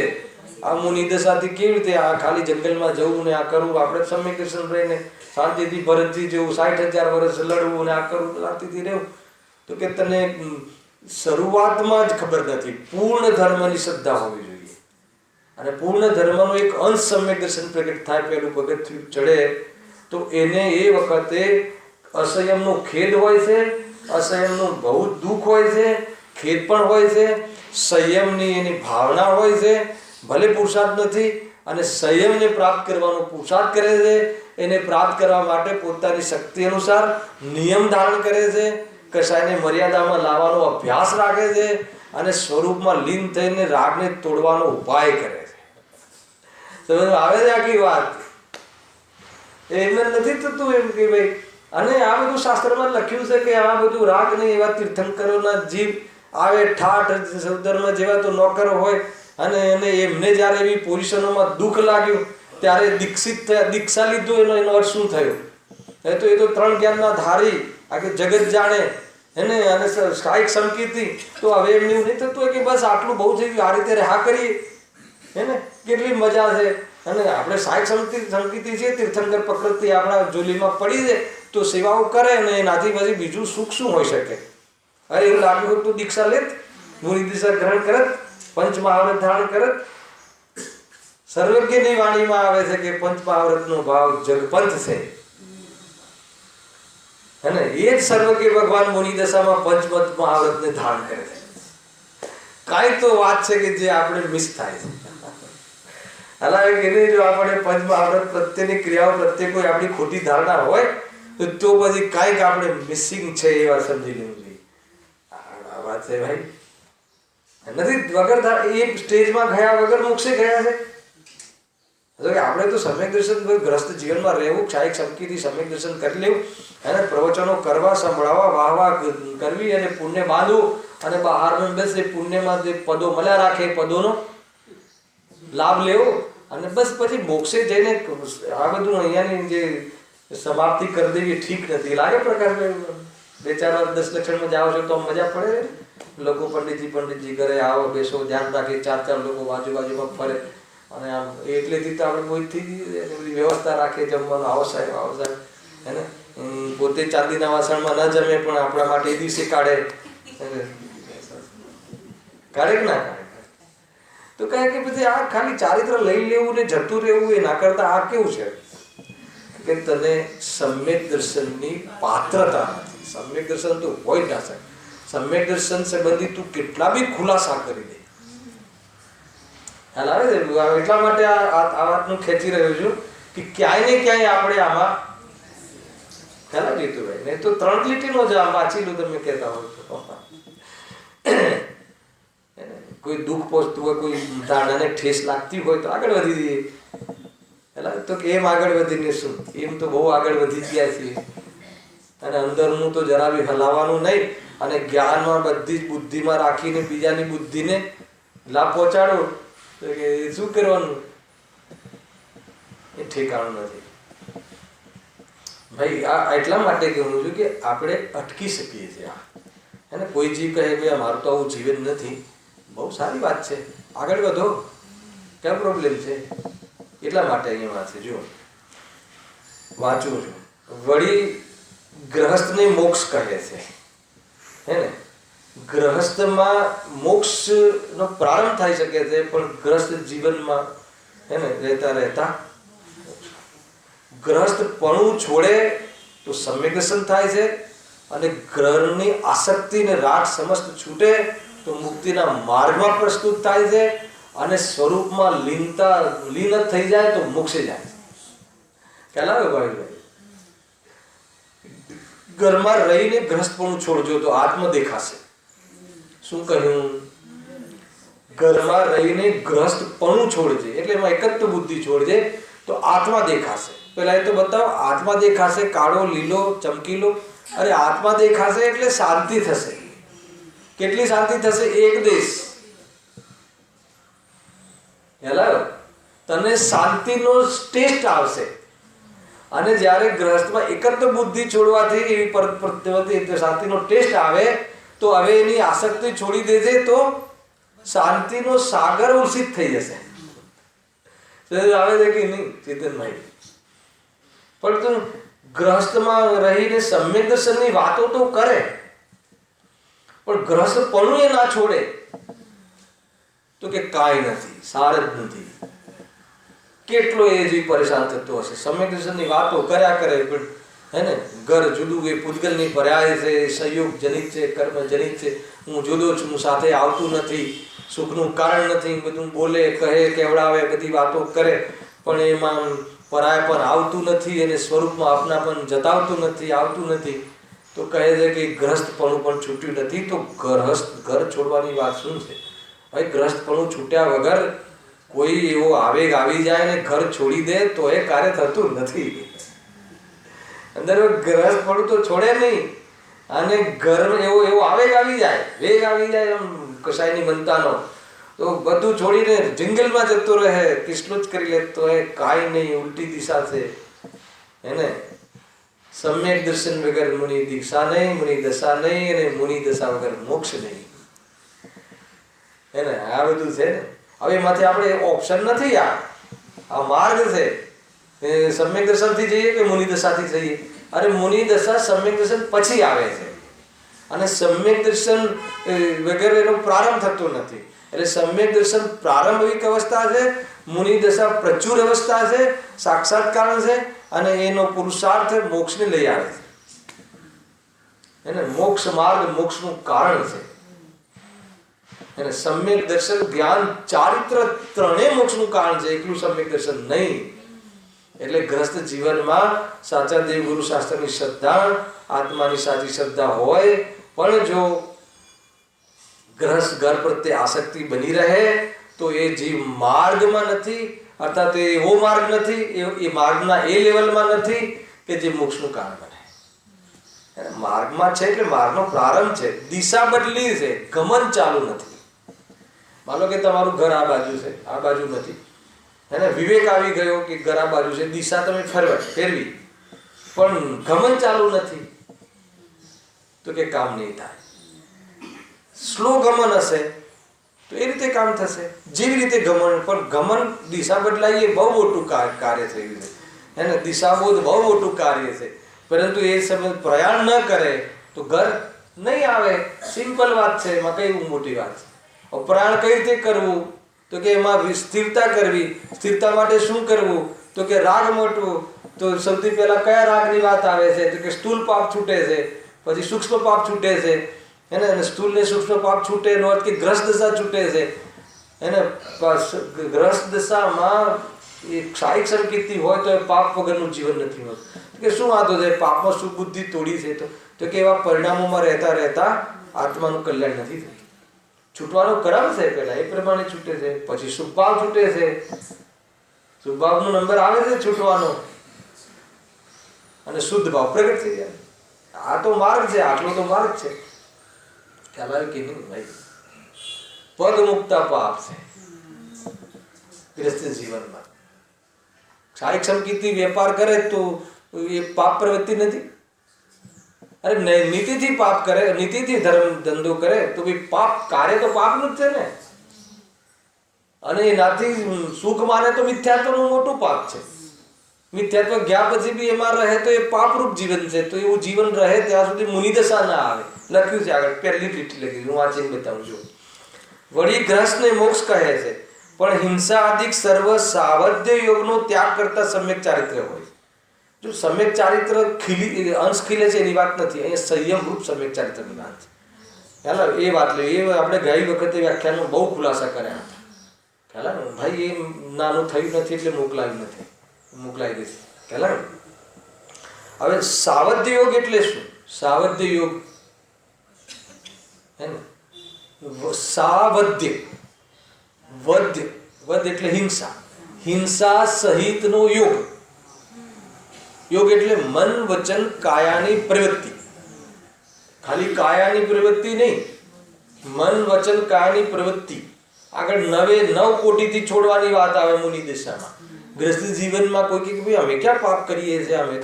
આ મુનિ દશાથી કેવી રીતે આ ખાલી જંગલમાં જવું ને આ કરવું, આપણે સમ્યક દર્શન રહીને શાંતિથી ભરતજી જેવું 60,000 વર્ષ લડવું ને આ કરવું, શાંતિથી રહેવું. તો કે તને શરૂઆતમાં જ ખબર નથી. પૂર્ણ ધર્મની શ્રદ્ધા હોવી જોઈએ અને પૂર્ણ ધર્મનો એક અંશ સમ્યક દર્શન પ્રગટ થાય, પેલું પગથિયું ચડે તો એને એ વખતે અસંયમનો ખેદ હોય છે, અસંયમનું બહુ દુઃખ હોય છે, ખેદ પણ હોય છે, સંયમની એની ભાવના હોય છે. ભલે પુરુષાર્થ નથી અને સંયમને પ્રાપ્ત કરવાનો પુરુષાર્થ કરે છે. એને પ્રાપ્ત કરવા માટે પોતાની શક્તિ અનુસાર નિયમ ધારણ કરે છે, કશાયને મર્યાદામાં લાવવાનો અભ્યાસ રાખે છે અને સ્વરૂપમાં લીન થઈને રાગને તોડવાનો ઉપાય કરે છે. સમજ આવે છે આખી વાત? એમ નથી થતું એમ કે ભાઈ. અને આ બધું શાસ્ત્રમાં લખ્યું છે કે આ બધું રાગ ને એવા તીર્થંકરોના જીવ આવે ઠાઠ સૌધર્મ જેવા તો નોકરો હોય અને એમને જ્યારે એવી પોઝિશનોમાં દુઃખ લાગ્યું ત્યારે દીક્ષિત થયા, દીક્ષા લીધું. એનો અર્થ શું થયો? એ તો 3 જ્ઞાનના ધારી આખે જગત જાણે એને અને કાંઈક સંકીર્તિ. તો હવે એમને એવું નહીં થતું હોય કે બસ આટલું બહુ થઈ ગયું, આ રીતે રહ્યા કરીએ હે ને. કેટલી મજા છે. અને આપણે સાહેબ સંકીર્તિ છે, તીર્થંકર પ્રકૃતિ આપણા જોલીમાં પડી છે તો સેવાઓ કરે અને એનાથી પછી બીજું સુખ શું હોઈ શકે? અરે એવું લાગ્યું તું દીક્ષા લેત, મુનિ દીક્ષા ગ્રહણ કરત, પંચ મહાવ્રત ધારણ કરત. સર્વજ્ઞની વાણીમાં આવે છે કે પંચ મહાવ્રતનો ભાવ જગપંથ છે. અને એ જ સર્વજ્ઞ ભગવાન મુનિ દશામાં પંચમત મહાવ્રતને ધારણ કરે છે. કાંઈ તો વાત છે કે જે આપણે મિસ થાય છે. હાલાકી એને જો આપણે પંચ મહાવ્રત પ્રત્યેની ક્રિયાઓ પ્રત્યે કોઈ આપણી ખોટી ધારણા હોય તો પછી કાંઈક આપણે મિસિંગ છે એ વાત સમજી લેવું જોઈએ. આ વાત છે ભાઈ. નથી વગર એ સ્ટેજમાં ગયા વગર મોક્ષે ગયા છે. આપણે તો સમ્યક દર્શન ગ્રસ્ત જીવનમાં રહેવું, ક્ષાયિક સંકિતથી સમ્યક દર્શન કરી લેવું અને પ્રવચનો કરવા, સંભળાવવા, વાહવા કરવી અને પુણ્ય બાંધવું અને બહારનું બસ એ પુણ્યમાં જે પદો મળ્યા રાખે એ પદોનો લાભ લેવો અને બસ પછી મોક્ષે જઈને આ બધું અહીંયાની જે સમાપ્તિ કરી દેવી ઠીક નથી લાગે. પ્રકાશભાઈ 2-4 વાર 10 લક્ષણમાં જાઓ છો તો મજા પડે. લોકો પંડિતજી કરે, આવો બેસો, ધ્યાન રાખી, 4 લોકો બાજુમાં ફરે અને આમ એટલેથી તો આપણે કોઈ થઈ બધી વ્યવસ્થા રાખે, જમવાનું આવો સાહેબ હે ને. પોતે ચાંદીના વાસણમાં ન જમે પણ આપણા માટે એ દિવસે કાઢે કે ના કાઢે? તો કહે કે પછી આ ખાલી ચારિત્ર લઈ લેવું ને જતું રહેવું એ ના કરતા આ કેવું છે કે તને સમ્યક દર્શનની પાત્રતા નથી. સમ્યક દર્શન તો હોય ના શકે. સમ્યક દર્શન સંબંધી તું કેટલા બી ખુલાસા કરી દે. એટલા માટે આ વાતનું ખેંચી રહ્યો છું કે ક્યાંય ને ક્યાંય આપણે આમાં ખ્યાલ લીધું ભાઈ. નહીં તો 3 લીટીનો જ આમ વાંચી લો તમે કહેતા હોય તો. કોઈ દુઃખ પહોંચતું હોય, કોઈ ધારણાને ઠેસ લાગતી હોય તો આગળ વધી જઈએ. એટલે તો એમ આગળ વધીને શું, એમ તો બહુ આગળ વધી ગયા છીએ અને અંદરનું તો જરા બી હલાવવાનું નહીં અને જ્ઞાનમાં બધી જ બુદ્ધિમાં રાખીને બીજાની બુદ્ધિને લાભ પહોંચાડો તો કે શું કરવાનું એ ઠેકાણું નથી ભાઈ. આ એટલા માટે કહેવું છું કે આપણે અટકી શકીએ છીએ. અને કોઈ જીવ કહે ભાઈ મારું તો આવું જીવન નથી, બહુ સારી વાત છે, આગળ વધો, ક્યાં પ્રોબ્લેમ છે? એટલા માટે અહીંયા વાત છે. જો વાંચું છું. વળી ગ્રહસ્થને મોક્ષ કહે છે હે ને. ગ્રહસ્થમાં મોક્ષનો પ્રારંભ થઈ શકે છે પણ ગ્રસ્ત જીવનમાં હે ને રહેતા ગ્રહસ્થપણું છોડે તો સમ્યક દર્શન થાય છે અને ગ્રહની આસક્તિ ને રાગ સમસ્ત છૂટે તો મુક્તિના માર્ગમાં પ્રસ્તુત થાય છે અને સ્વરૂપમાં લીન થઈ જાય તો મોક્ષે જાય છે. ખ્યાલ આવે ભાઈ? ઘરમાં રહીને ગ્રહસ્થપણું છોડજો તો આત્મ દેખાશે. શું કહ્યું? ઘરમાં રહીને ગ્રહસ્થપણું છોડજે એટલે એમાં એકત્વ બુદ્ધિ છોડજે તો આત્મા દેખાશે. પેલા એ તો બતાવો, આત્મા દેખાશે કાળો, લીલો, ચમકીલો. અરે આત્મા દેખાશે એટલે શાંતિ થશે. કેટલી શાંતિ થશે? એક દેશ હેલા તને શાંતિનો ટેસ્ટ આવશે. અને જ્યારે ગ્રહસ્થમાં એકત્ર બુદ્ધિ છોડવાથી એવી પ્રવૃત્તિ શાંતિનો ટેસ્ટ આવે તો હવે એની આસક્તિ છોડી દેજે તો શાંતિનો સાગર ઉષિત થઈ જશે. આવે છે કે નહીં ચેતનભાઈ? પણ તું ગ્રહસ્થમાં રહીને સમ્યક દર્શનની વાતો તો કરે, પણ ગ્રહસ્થપણું એ ના છોડે તો કે કાંઈ નથી, સાર જ નથી. કેટલો એ જીવ પરેશાન થતો હશે. સમ્યક દર્શનની વાતો કર્યા કરે પણ હે ને ઘર જુદું, એ પૂતગલની પર્યાય છે, સંયોગ જનિત છે, કર્મ જનિત છે. હું જુદો છું, હું સાથે આવતું નથી, સુખનું કારણ નથી, બધું બોલે કહે કેવડાવે, બધી વાતો કરે, પણ એમાં પરાય પણ આવતું નથી અને સ્વરૂપમાં આપના પણ જતાવતું નથી, આવતું નથી. તો કહે છે કે ગ્રહસ્થપણું પણ છૂટ્યું નથી. તો ઘર છોડવાની વાત શું છે ભાઈ? ગ્રહસ્થપણું છૂટ્યા વગર કોઈ એવો આવેગ આવી જાય ને ઘર છોડી દે તો એ કાર્ય થતું નથી. અંદર ગ્રહસ્થપણું તો છોડે નહીં, અને ઘર એવો આવેગ આવી જાય, વેગ આવી જાય એમ કસાયની બનતાનો, તો બધું છોડીને જંગલમાં જતો રહે, કિસલો જ કરી લે તો એ કાંઈ નહીં, ઉલટી દિશા છે. એને સમ્યક દર્શન વગર મુનિ દીક્ષા નહીં, મુનિ દશા નહીં, અને મુનિ દશા વગર મોક્ષ નહીં. એને આ બધું છે ને. હવે એમાંથી આપણે ઓપ્શન નથી, આ માર્ગ છે. સમ્યક દર્શનથી જઈએ કે મુનિ દશાથી જઈએ? અરે મુનિ દશા સમ્યક દર્શન પછી આવે છે, અને સમ્યક દર્શન વગર એનો પ્રારંભ થતો નથી. એટલે સમ્યક દર્શન પ્રારંભિક અવસ્થા છે, મુનિ દશા પ્રચુર અવસ્થા છે, સાક્ષાત્કાર છે, અને એનો પુરુષાર્થ મોક્ષને લઈ આવે છે. એને મોક્ષ માર્ગ મોક્ષનું કારણ છે. એને સમ્યક દર્શન, જ્ઞાન, ચારિત્ર ત્રણેય મોક્ષનું કારણ છે, એકલું સમ્યક દર્શન નહીં. એટલે ગ્રસ્ત જીવનમાં સાચા દેવ ગુરુ શાસ્ત્રની શ્રદ્ધા, આત્માની સાચી શ્રદ્ધા હોય, પણ જો ગ્રસ્ત ઘર પ્રત્યે આસક્તિ બની રહે તો એ જીવ માર્ગમાં નથી, અર્થાત એવો માર્ગ નથી, એ માર્ગના એ લેવલમાં નથી કે જે મોક્ષનું કારણ બને. માર્ગમાં છે એટલે માર્ગનો પ્રારંભ છે, દિશા બદલી છે, ગમન ચાલુ નથી. માનો કે તમારું ઘર આ બાજુ છે, આ બાજુ નથી, એને વિવેક આવી ગયો કે ઘર આ બાજુ છે, દિશા તમે ફેરવી, પણ ગમન ચાલુ નથી, તો કે કામ નહીં થાય. સ્લો ગમન હશે તો એ રીતે કામ થશે. જેવી રીતે ગમન, પણ ગમન દિશા બદલાઈ એ બહુ મોટું કાર્ય થયું છે. એને દિશાબોધ બહુ મોટું કાર્ય છે, પરંતુ એ સમય પ્રયાણ ન કરે તો ઘર નહીં આવે. સિમ્પલ વાત છે, એમાં કઈ મોટી વાત છે. પ્રયાણ કઈ રીતે કરવું? તો કે એમાં સ્થિરતા કરવી. સ્થિરતા માટે શું કરવું? તો કે રાગ મોટવું. તો સૌથી પહેલા કયા રાગની વાત આવે છે? તો કે સ્થૂલ પાપ છૂટે છે, પછી સૂક્ષ્મ પાપ છૂટે છે. એને સ્થૂલ ને સૂક્ષ્મ પાપ છૂટે એનો અર્થ કે ગ્રસ્ત દશા છૂટે છે. એને ગ્રસ્ત દશામાં એ ક્ષાયિક સંકેતી હોય તો એ પાપ વગરનું જીવન નથી હોતું. કે શું વાંધો છે? પાપમાં શું બુદ્ધિ તોડી છે તો કે એવા પરિણામોમાં રહેતા રહેતા આત્માનું કલ્યાણ નથી થતું. છૂટવાનો ક્રમ છે, પેલા એ પ્રમાણે છૂટે છે, પછી શુભભાવ છૂટે છે. શુભભાવનો નંબર આવે છે છૂટવાનો, અને શુદ્ધ ભાવ પ્રગટ થઈ જાય. આ તો માર્ગ છે, આટલો તો માર્ગ છે. ખ્યાલ આવે કે નહીં ભાઈ? પદ મુક્તા પાપ છે ગ્રસ્ત જીવનમાં. ક્ષાયિક સંકેતી વેપાર કરે તો એ પાપ પ્રવૃત્તિ નથી. અરે નીતિથી પાપ કરે, નીતિથી ધંધો કરે તો ભાઈ પાપ કાર્ય તો પાપનું જ છે ને. અને એનાથી સુખ માને તો મિથ્યાત્વનું મોટું પાપ છે. મિથ્યાત્વ ગયા પછી બી એમાં રહે તો એ પાપરૂપ જીવન છે. તો એવું જીવન રહે ત્યાં સુધી મુનિ દશા ના આવે. લખ્યું છે આગળ, પહેલી લીટી લખી, હું વાંચીને બતાવું છું. વળી ગ્રહસ્થને મોક્ષ કહે છે, પણ હિંસા આદિક સર્વ સાવધ્ય યોગનો ત્યાગ કરતા સમ્યક ચારિત્ર હોય. જો સમ્યક ચારિત્ર અંશ ખીલે છે એની વાત નથી, અહીંયા સંયમ રૂપ સમ્યક ચારિત્રની વાત છે. ખ્યાલ એ વાત લે. એ આપણે ગઈ વખતે વ્યાખ્યાનો બહુ ખુલાસા કર્યા હતા. ખ્યાલ ભાઈ એ નાનું થયું નથી એટલે મોકલાયું નથી, મોકલાઈ દેશે. ખ્યાલ હવે સાવધ્ય યોગ એટલે શું? સાવધ્ય યોગ હે ને, સાવધ્ય, વધ એટલે હિંસા, હિંસા સહિતનો યોગ. યોગ એટલે મન વચન કાયાની પ્રવૃત્તિ. ખાલી કાયાની પ્રવૃત્તિ નહીં, મન વચન કાયાની પ્રવૃત્તિ. આગળ 9 કોટીથી છોડવાની વાત આવે મુનિ દશામાં. ગૃહસ્થ જીવનમાં કોઈ કે ભાઈ અમે ક્યાં પાપ કરીએ છીએ, અમે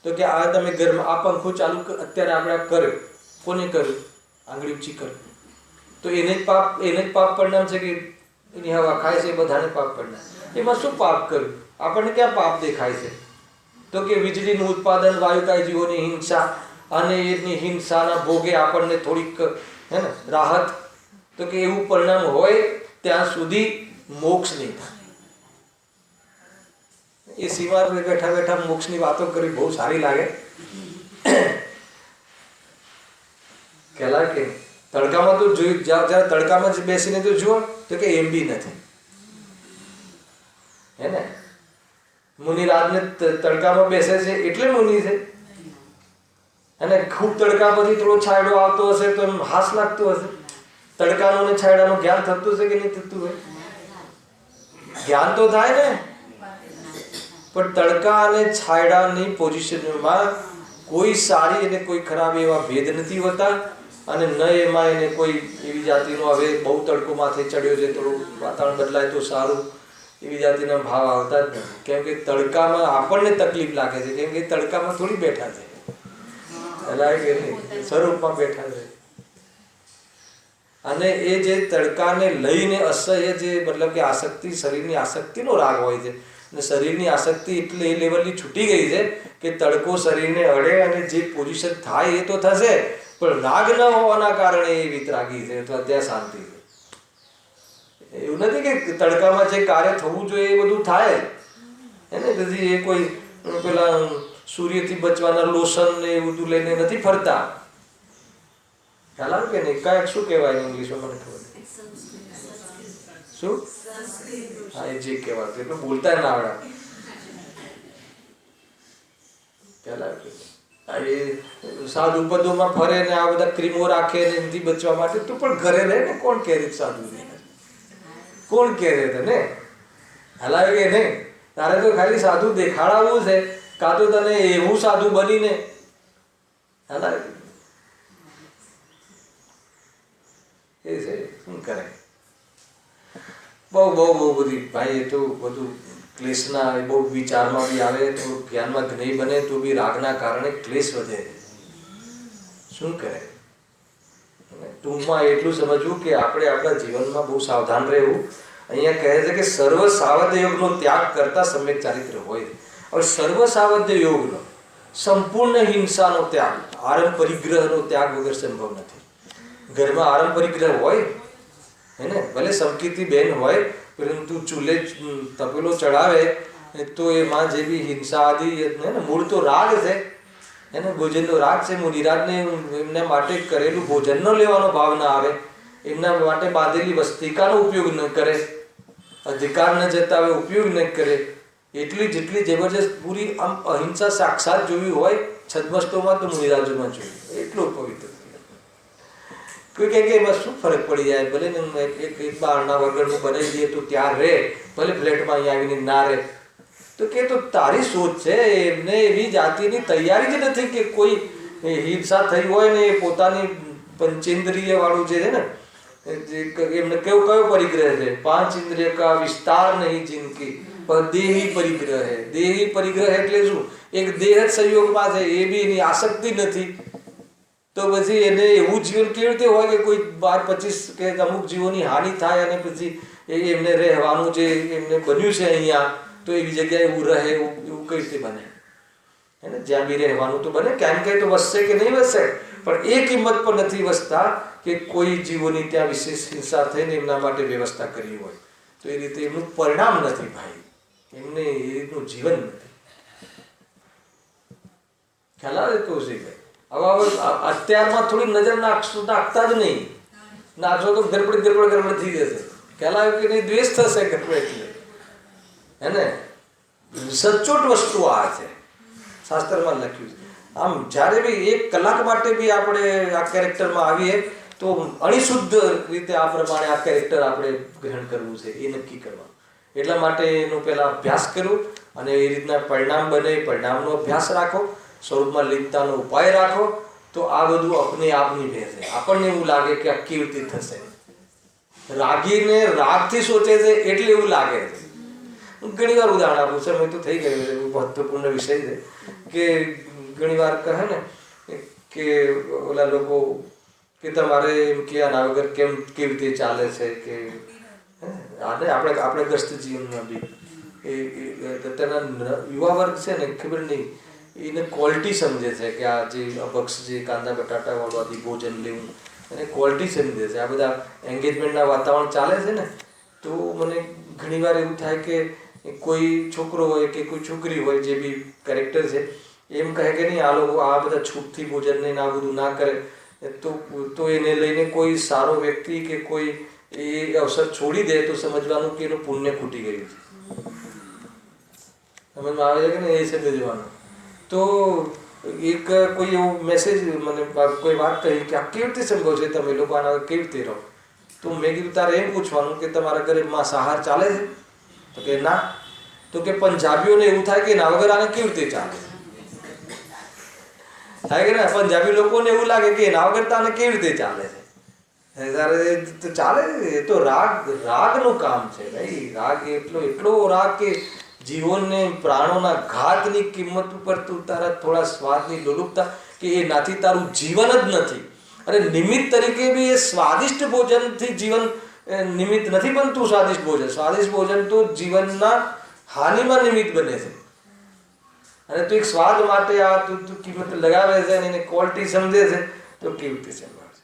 તો કે આ તમે ઘરમાં આ પંખો ચાલુ અત્યારે આપણે કર્યો, કોને કર્યું? આંગળી ઊંચી કરી, તો એને જ પાપ પરિણામ છે કે એની હવા ખાય છે, બધાને પાપ પરિણામ. એમાં શું પાપ કર્યું? આપણને ક્યાં પાપ દેખાય છે? તો કે વીજળીનું ઉત્પાદન, વાયુકાય જીવોની હિંસા, અને એની હિંસાના ભોગે આપણને થોડીક હે ને રાહત, તો કે એવું પરિણામ હોય ત્યાં સુધી મોક્ષ નહીં થાય. એ સીમા બેઠા બેઠા મોક્ષની વાતો કરી બહુ સારી લાગે. કે તડકામાં તો જોયું, જ્યારે તડકામાં જ બેસીને તો જુઓ તો કે એમ બી નથી, હે ને. મુનિ રાતને તડકામાં બેસે છે એટલે મુનિ છે. અને ખૂબ તડકા પછી થોડો છાંયડો આવતો હશે તો એમ હાસ લાગતો હશે. તડકાનું ને છાંયડાનું જ્ઞાન થતું છે કે નહીં થતું હોય? જ્ઞાન તો થાય ને, પણ તડકા અને છાંયડાની પોઝિશનમાં કોઈ સારી અને કોઈ ખરાબ એવા ભેદ નથી હોતા. અને ન એમાં એને કોઈ એવી જાતિનો હવે બહુ તડકો માથે ચડ્યો છે, થોડું વાતાવરણ બદલાય તો સારું, એવી જાતિના ભાવ આવતા જ નથી. કેમ કે તડકામાં આપણને તકલીફ લાગે છે, કેમ કે તડકામાં થોડી બેઠા છે, સ્વરૂપમાં બેઠા છે. અને એ જે તડકાને લઈને અસહ્ય જે મતલબ કે આસક્તિ, શરીરની આસક્તિનો રાગ હોય છે, અને શરીરની આસક્તિ એટલે એ લેવલની છૂટી ગઈ છે કે તડકો શરીરને અડે અને જે પોઝિશન થાય એ તો થશે, પણ રાગ ન હોવાના કારણે એ વિતરાગી છે અથવા ત્યાં શાંતિ છે. એવું નથી કે તડકામાં જે કાર્ય થવું જોઈએ એ બધું થાય, એને પછી એ કોઈ પેલા સૂર્યથી બચવાના લોશન ને એવું બધું લઈને નથી ફરતા. ખ્યાલ આવે કે નહીં? કાંઈક શું કહેવાય ઇંગ્લિશમાં મને ખબર નહીં. શું? હા, એ જે કહેવાતું એટલે બોલતા ના આવડે. ખ્યાલ આવે કે એ સાધુ પદોમાં ફરે ને આ બધા ક્રીમો રાખે ને એનાથી બચવા માટે. તું પણ ઘરે રહે ને, કોણ કહે સાધુ ને? કોણ કહે તને? હલાવે કે નહીં? તારે તો ખાલી સાધુ દેખાડાવવું છે, કાં તો તને એવું સાધુ બનીને હલાવે એ છે. શું કરે? બહુ બધી ભાઈ, એ તો બધું ક્લેશના બહુ વિચારમાં બી આવે, થોડું જ્ઞાનમાં નહીં બને તો બી રાગના કારણે ક્લેશ વધે. શું કરે? ટૂંકમાં એટલું સમજવું કે આપણે આપણા જીવનમાં બહુ સાવધાન રહેવું. અહીંયા કહે છે કે સર્વ સાવધ યોગનો ત્યાગ કરતા સમ્યક ચારિત્ર હોય. હવે સર્વ સાવધ યોગનો સંપૂર્ણ હિંસાનો ત્યાગ, આરંભ પરિગ્રહનો ત્યાગ વગર સંભવ નથી. ઘરમાં આરંભ પરિગ્રહ હોય, હે ને, ભલે સમકીર્તિ બેન હોય, પરંતુ ચૂલે તપેલો ચડાવે તો એમાં જે બી હિંસા આદિ મૂળ તો રાગ છે, એને ભોજનનો રાગ છે. મુનિરાજને એમના માટે કરેલું ભોજન ન લેવાનો ભાવ ના આવે, એમના માટે બાંધેલી વસ્તિકાનો ઉપયોગ ન કરે, અધિકાર ન જતાવે ઉપયોગ ન કરે, એટલી જેટલી જબરજસ્ત પૂરી આમ અહિંસા સાક્ષાત જોવી હોય છદ્મસ્તોમાં તો મુનિરાજોમાં જોયું, એટલું પવિત્ર. કોઈ કહે કે એમાં શું ફરક પડી જાય, ભલે ને એક બહારના વગરનું બનાવી દઈએ તો ત્યાં રહે, ભલે ફ્લેટમાં અહીંયા આવીને ના રહે. તો કે તો તારી સોચ છે, એમને એવી જાતિની તૈયારી જ નથી કે કોઈ હિંસા થઈ હોય ને એ પોતાની પંચેન્દ્રિય વાળું જે છે ને, એમને કયો પરિગ્રહ છે? 5 ઇન્દ્રિય કા વિસ્તાર નહીં જિનકી પર દેહી પરિગ્રહ હે. દેહી પરિગ્રહ એટલે શું? એક દેહ જ સંયોગમાં છે, એ બી એની આસક્તિ નથી. તો પછી એને એવું જીવન કેવી રીતે હોય કે કોઈ 12-25 કે અમુક જીવોની હાનિ થાય અને પછી એમને રહેવાનું જે એમને બન્યું છે અહીંયા, તો એવી જગ્યાએ એવું રહે, એવું કઈ રીતે બને? હે ને, જ્યાં બી રહેવાનું તો બને, કેમ કે તો વસશે કે નહીં વસશે, પણ એ કિંમત પર નથી વસતા કે કોઈ જીવોની ત્યાં વિશેષ હિંસા થઈને એમના માટે વ્યવસ્થા કરી હોય. તો એ રીતે એમનું પરિણામ નથી ભાઈ, એમને એ રીતનું જીવન નથી. ખ્યાલ આવે કૌશિકભાઈ? હવે અત્યારમાં થોડી નજર નાખતા જ નહીં, નાખશો તો ગડબડ થઈ જશે. ખ્યાલ આવે કે નહીં? દ્વેષ થશે ગડબડ એટલે, હે ને. સચોટ વસ્તુ આ છે, શાસ્ત્રમાં લખ્યું છે. આમ જ્યારે બી 1 કલાક માટે બી આપણે આ કેરેક્ટરમાં આવીએ તો અણિશુદ્ધ રીતે આ પ્રમાણે આ કેરેક્ટર આપણે ગ્રહણ કરવું છે એ નક્કી કરવાનું. એટલા માટે એનો પહેલાં અભ્યાસ કરવો અને એ રીતના પરિણામ બને, પરિણામનો અભ્યાસ રાખો, સ્વરૂપમાં લીનતાનો ઉપાય રાખો, તો આ બધું આપને આપ નિભે છે. આપણને એવું લાગે કે આ કેવી રીતે થશે, રાગીને રાગથી સોચે છે એટલે એવું લાગે છે. ઘણી વાર ઉદાહરણ આપું, સમય તો થઈ ગયું છે, મહત્વપૂર્ણ વિષય છે કે ઘણી વાર કહે ને કે ઓલા લોકો કે તમારે એમ કે આના વગર કેવી રીતે ચાલે છે, કે આપણે ગ્રસ્ત જીવનમાં બી અત્યારના યુવા વર્ગ છે ને, ખબર નહીં એને ક્વોલિટી સમજે છે કે આ જે અપક્ષ જે કાંદા બટાટા વાળું આદિ ભોજન લેવું એને ક્વોલિટી સમજે છે. આ બધા એન્ગેજમેન્ટના વાતાવરણ ચાલે છે ને, તો મને ઘણી વાર એવું થાય કે કોઈ છોકરો હોય કે કોઈ છોકરી હોય જે બી કેરેક્ટર છે એમ કહે કે નહીં આ લોકો આ બધા છૂટથી ભોજન લઈને આ બધું ના કરે, તો એને લઈને કોઈ સારો વ્યક્તિ કે કોઈ એ અવસર છોડી દે તો સમજવાનું કે એનું પુણ્ય ખૂટી ગયું છે. સમજમાં આવે છે કે નહીં? એ સમજવાનું. તો એક કોઈ એવો મેસેજ મને કોઈ વાત કહી કે આ કેવી રીતે સંભવ છે, તમે લોકો આના કેવી રીતે રહો? તો મેં કીધું તારે એમ પૂછવાનું કે તમારા ઘરે માંસાહાર ચાલે છે? તો કે ના. તો કે પંજાબીઓને એવું થાય કે ના વગર આને કેવી રીતે ચાલે થાય કે ના, પંજાબી લોકોને એવું લાગે કે ના વગર તો આને કેવી રીતે ચાલે છે. તારે તો ચાલે, એ તો રાગનું કામ છે ભાઈ. રાગ એટલો રાગ કે જીવનને પ્રાણોના ઘાતની કિંમત ઉપર તું તારા થોડા સ્વાદની લોલુપતા કે એનાથી તારું જીવન જ નથી. અને નિમિત્ત તરીકે બી એ સ્વાદિષ્ટ ભોજનથી જીવન નિમિત્ત નથી બનતું. સ્વાદિષ્ટ ભોજન તો જીવનના હાનિમાં નિમિત્ત બને છે. અને તું એક સ્વાદ માટે આ તું કિંમત લગાવે છે અને એને ક્વોલિટી સમજે છે, તો કેવી રીતે સમજાવશે?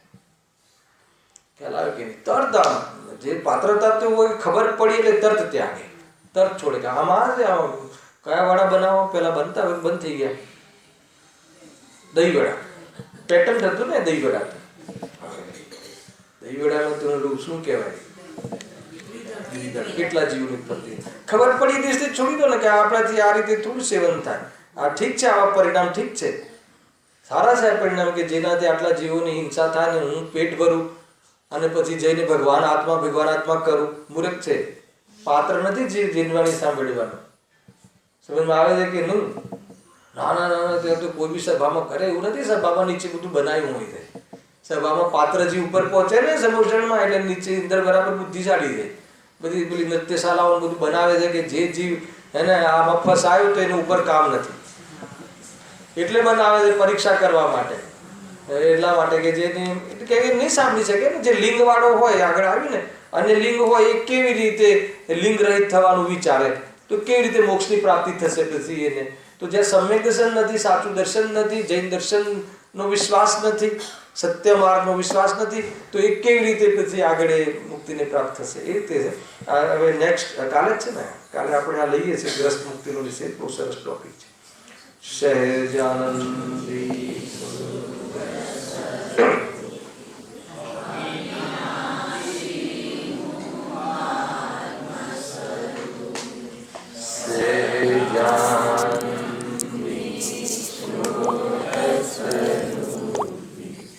ખ્યાલ આવે કે નહીં? તરત જે પાત્રતા તો હોય ખબર પડી એટલે તરત ત્યાગે, તરત છોડે કે આમાં કયા વડા બનાવો, પેલા બનતા હોય બંધ થઈ ગયા. દહીં વડા પેટર્ન થતું ને, દહીં વડાનું તો શું કહેવાય, કેટલા જીવની ઉત્પત્તિ ખબર પડી દિવસથી છોડી દો ને કે આપણાથી આ રીતે થોડું સેવન થાય. આ ઠીક છે, આવા પરિણામ ઠીક છે, સારા છે પરિણામ કે જેનાથી આટલા જીવોની હિંસા થાય ને હું પેટ ભરું અને પછી જઈને ભગવાન આત્મા કરું. મૂર્ખ છે, પાત્ર નથી જીવવાની સાંભળવાનું. સમજમાં આવે છે કે નહીં? નાના ત્યાં તો કોઈ બી સભામાં કરે એવું નથી. સભામાં નીચે બધું બનાવ્યું હોય છે. સભામાં પાત્રજી ઉપર પહોંચે ને સમોષણમાં એટલે નીચે અંદર બરાબર બુદ્ધિશાળી છે. બધી પેલી નૃત્યશાળાઓ બધું બનાવે છે કે જે જીવ એને આમાં ફસાયું તો એનું ઉપર કામ નથી એટલે બનાવે છે પરીક્ષા કરવા માટે. એટલા માટે કે જેને કે નહીં સાંભળી શકે ને, જે લિંગ વાળો હોય આગળ આવ્યું ને, અને લિંગ હોય એ કેવી રીતે લિંગ રહિત થવાનું વિચારે તો કેવી રીતે મોક્ષની પ્રાપ્તિ થશે પછી એને? તો જ્યાં સમ્યક દર્શન નથી, સાચું દર્શન નથી, જૈન દર્શનનો વિશ્વાસ નથી, સત્ય માર્ગનો વિશ્વાસ નથી, તો એ કેવી રીતે પછી આગળ મુક્તિને પ્રાપ્ત થશે? એ રીતે છે. હવે નેક્સ્ટ કાલે જ છે ને, કાલે આપણે આ લઈએ છીએ ગ્રસ્ત મુક્તિનો વિષય. બહુ સરસ ટોપિક છે. સહેજાનંદી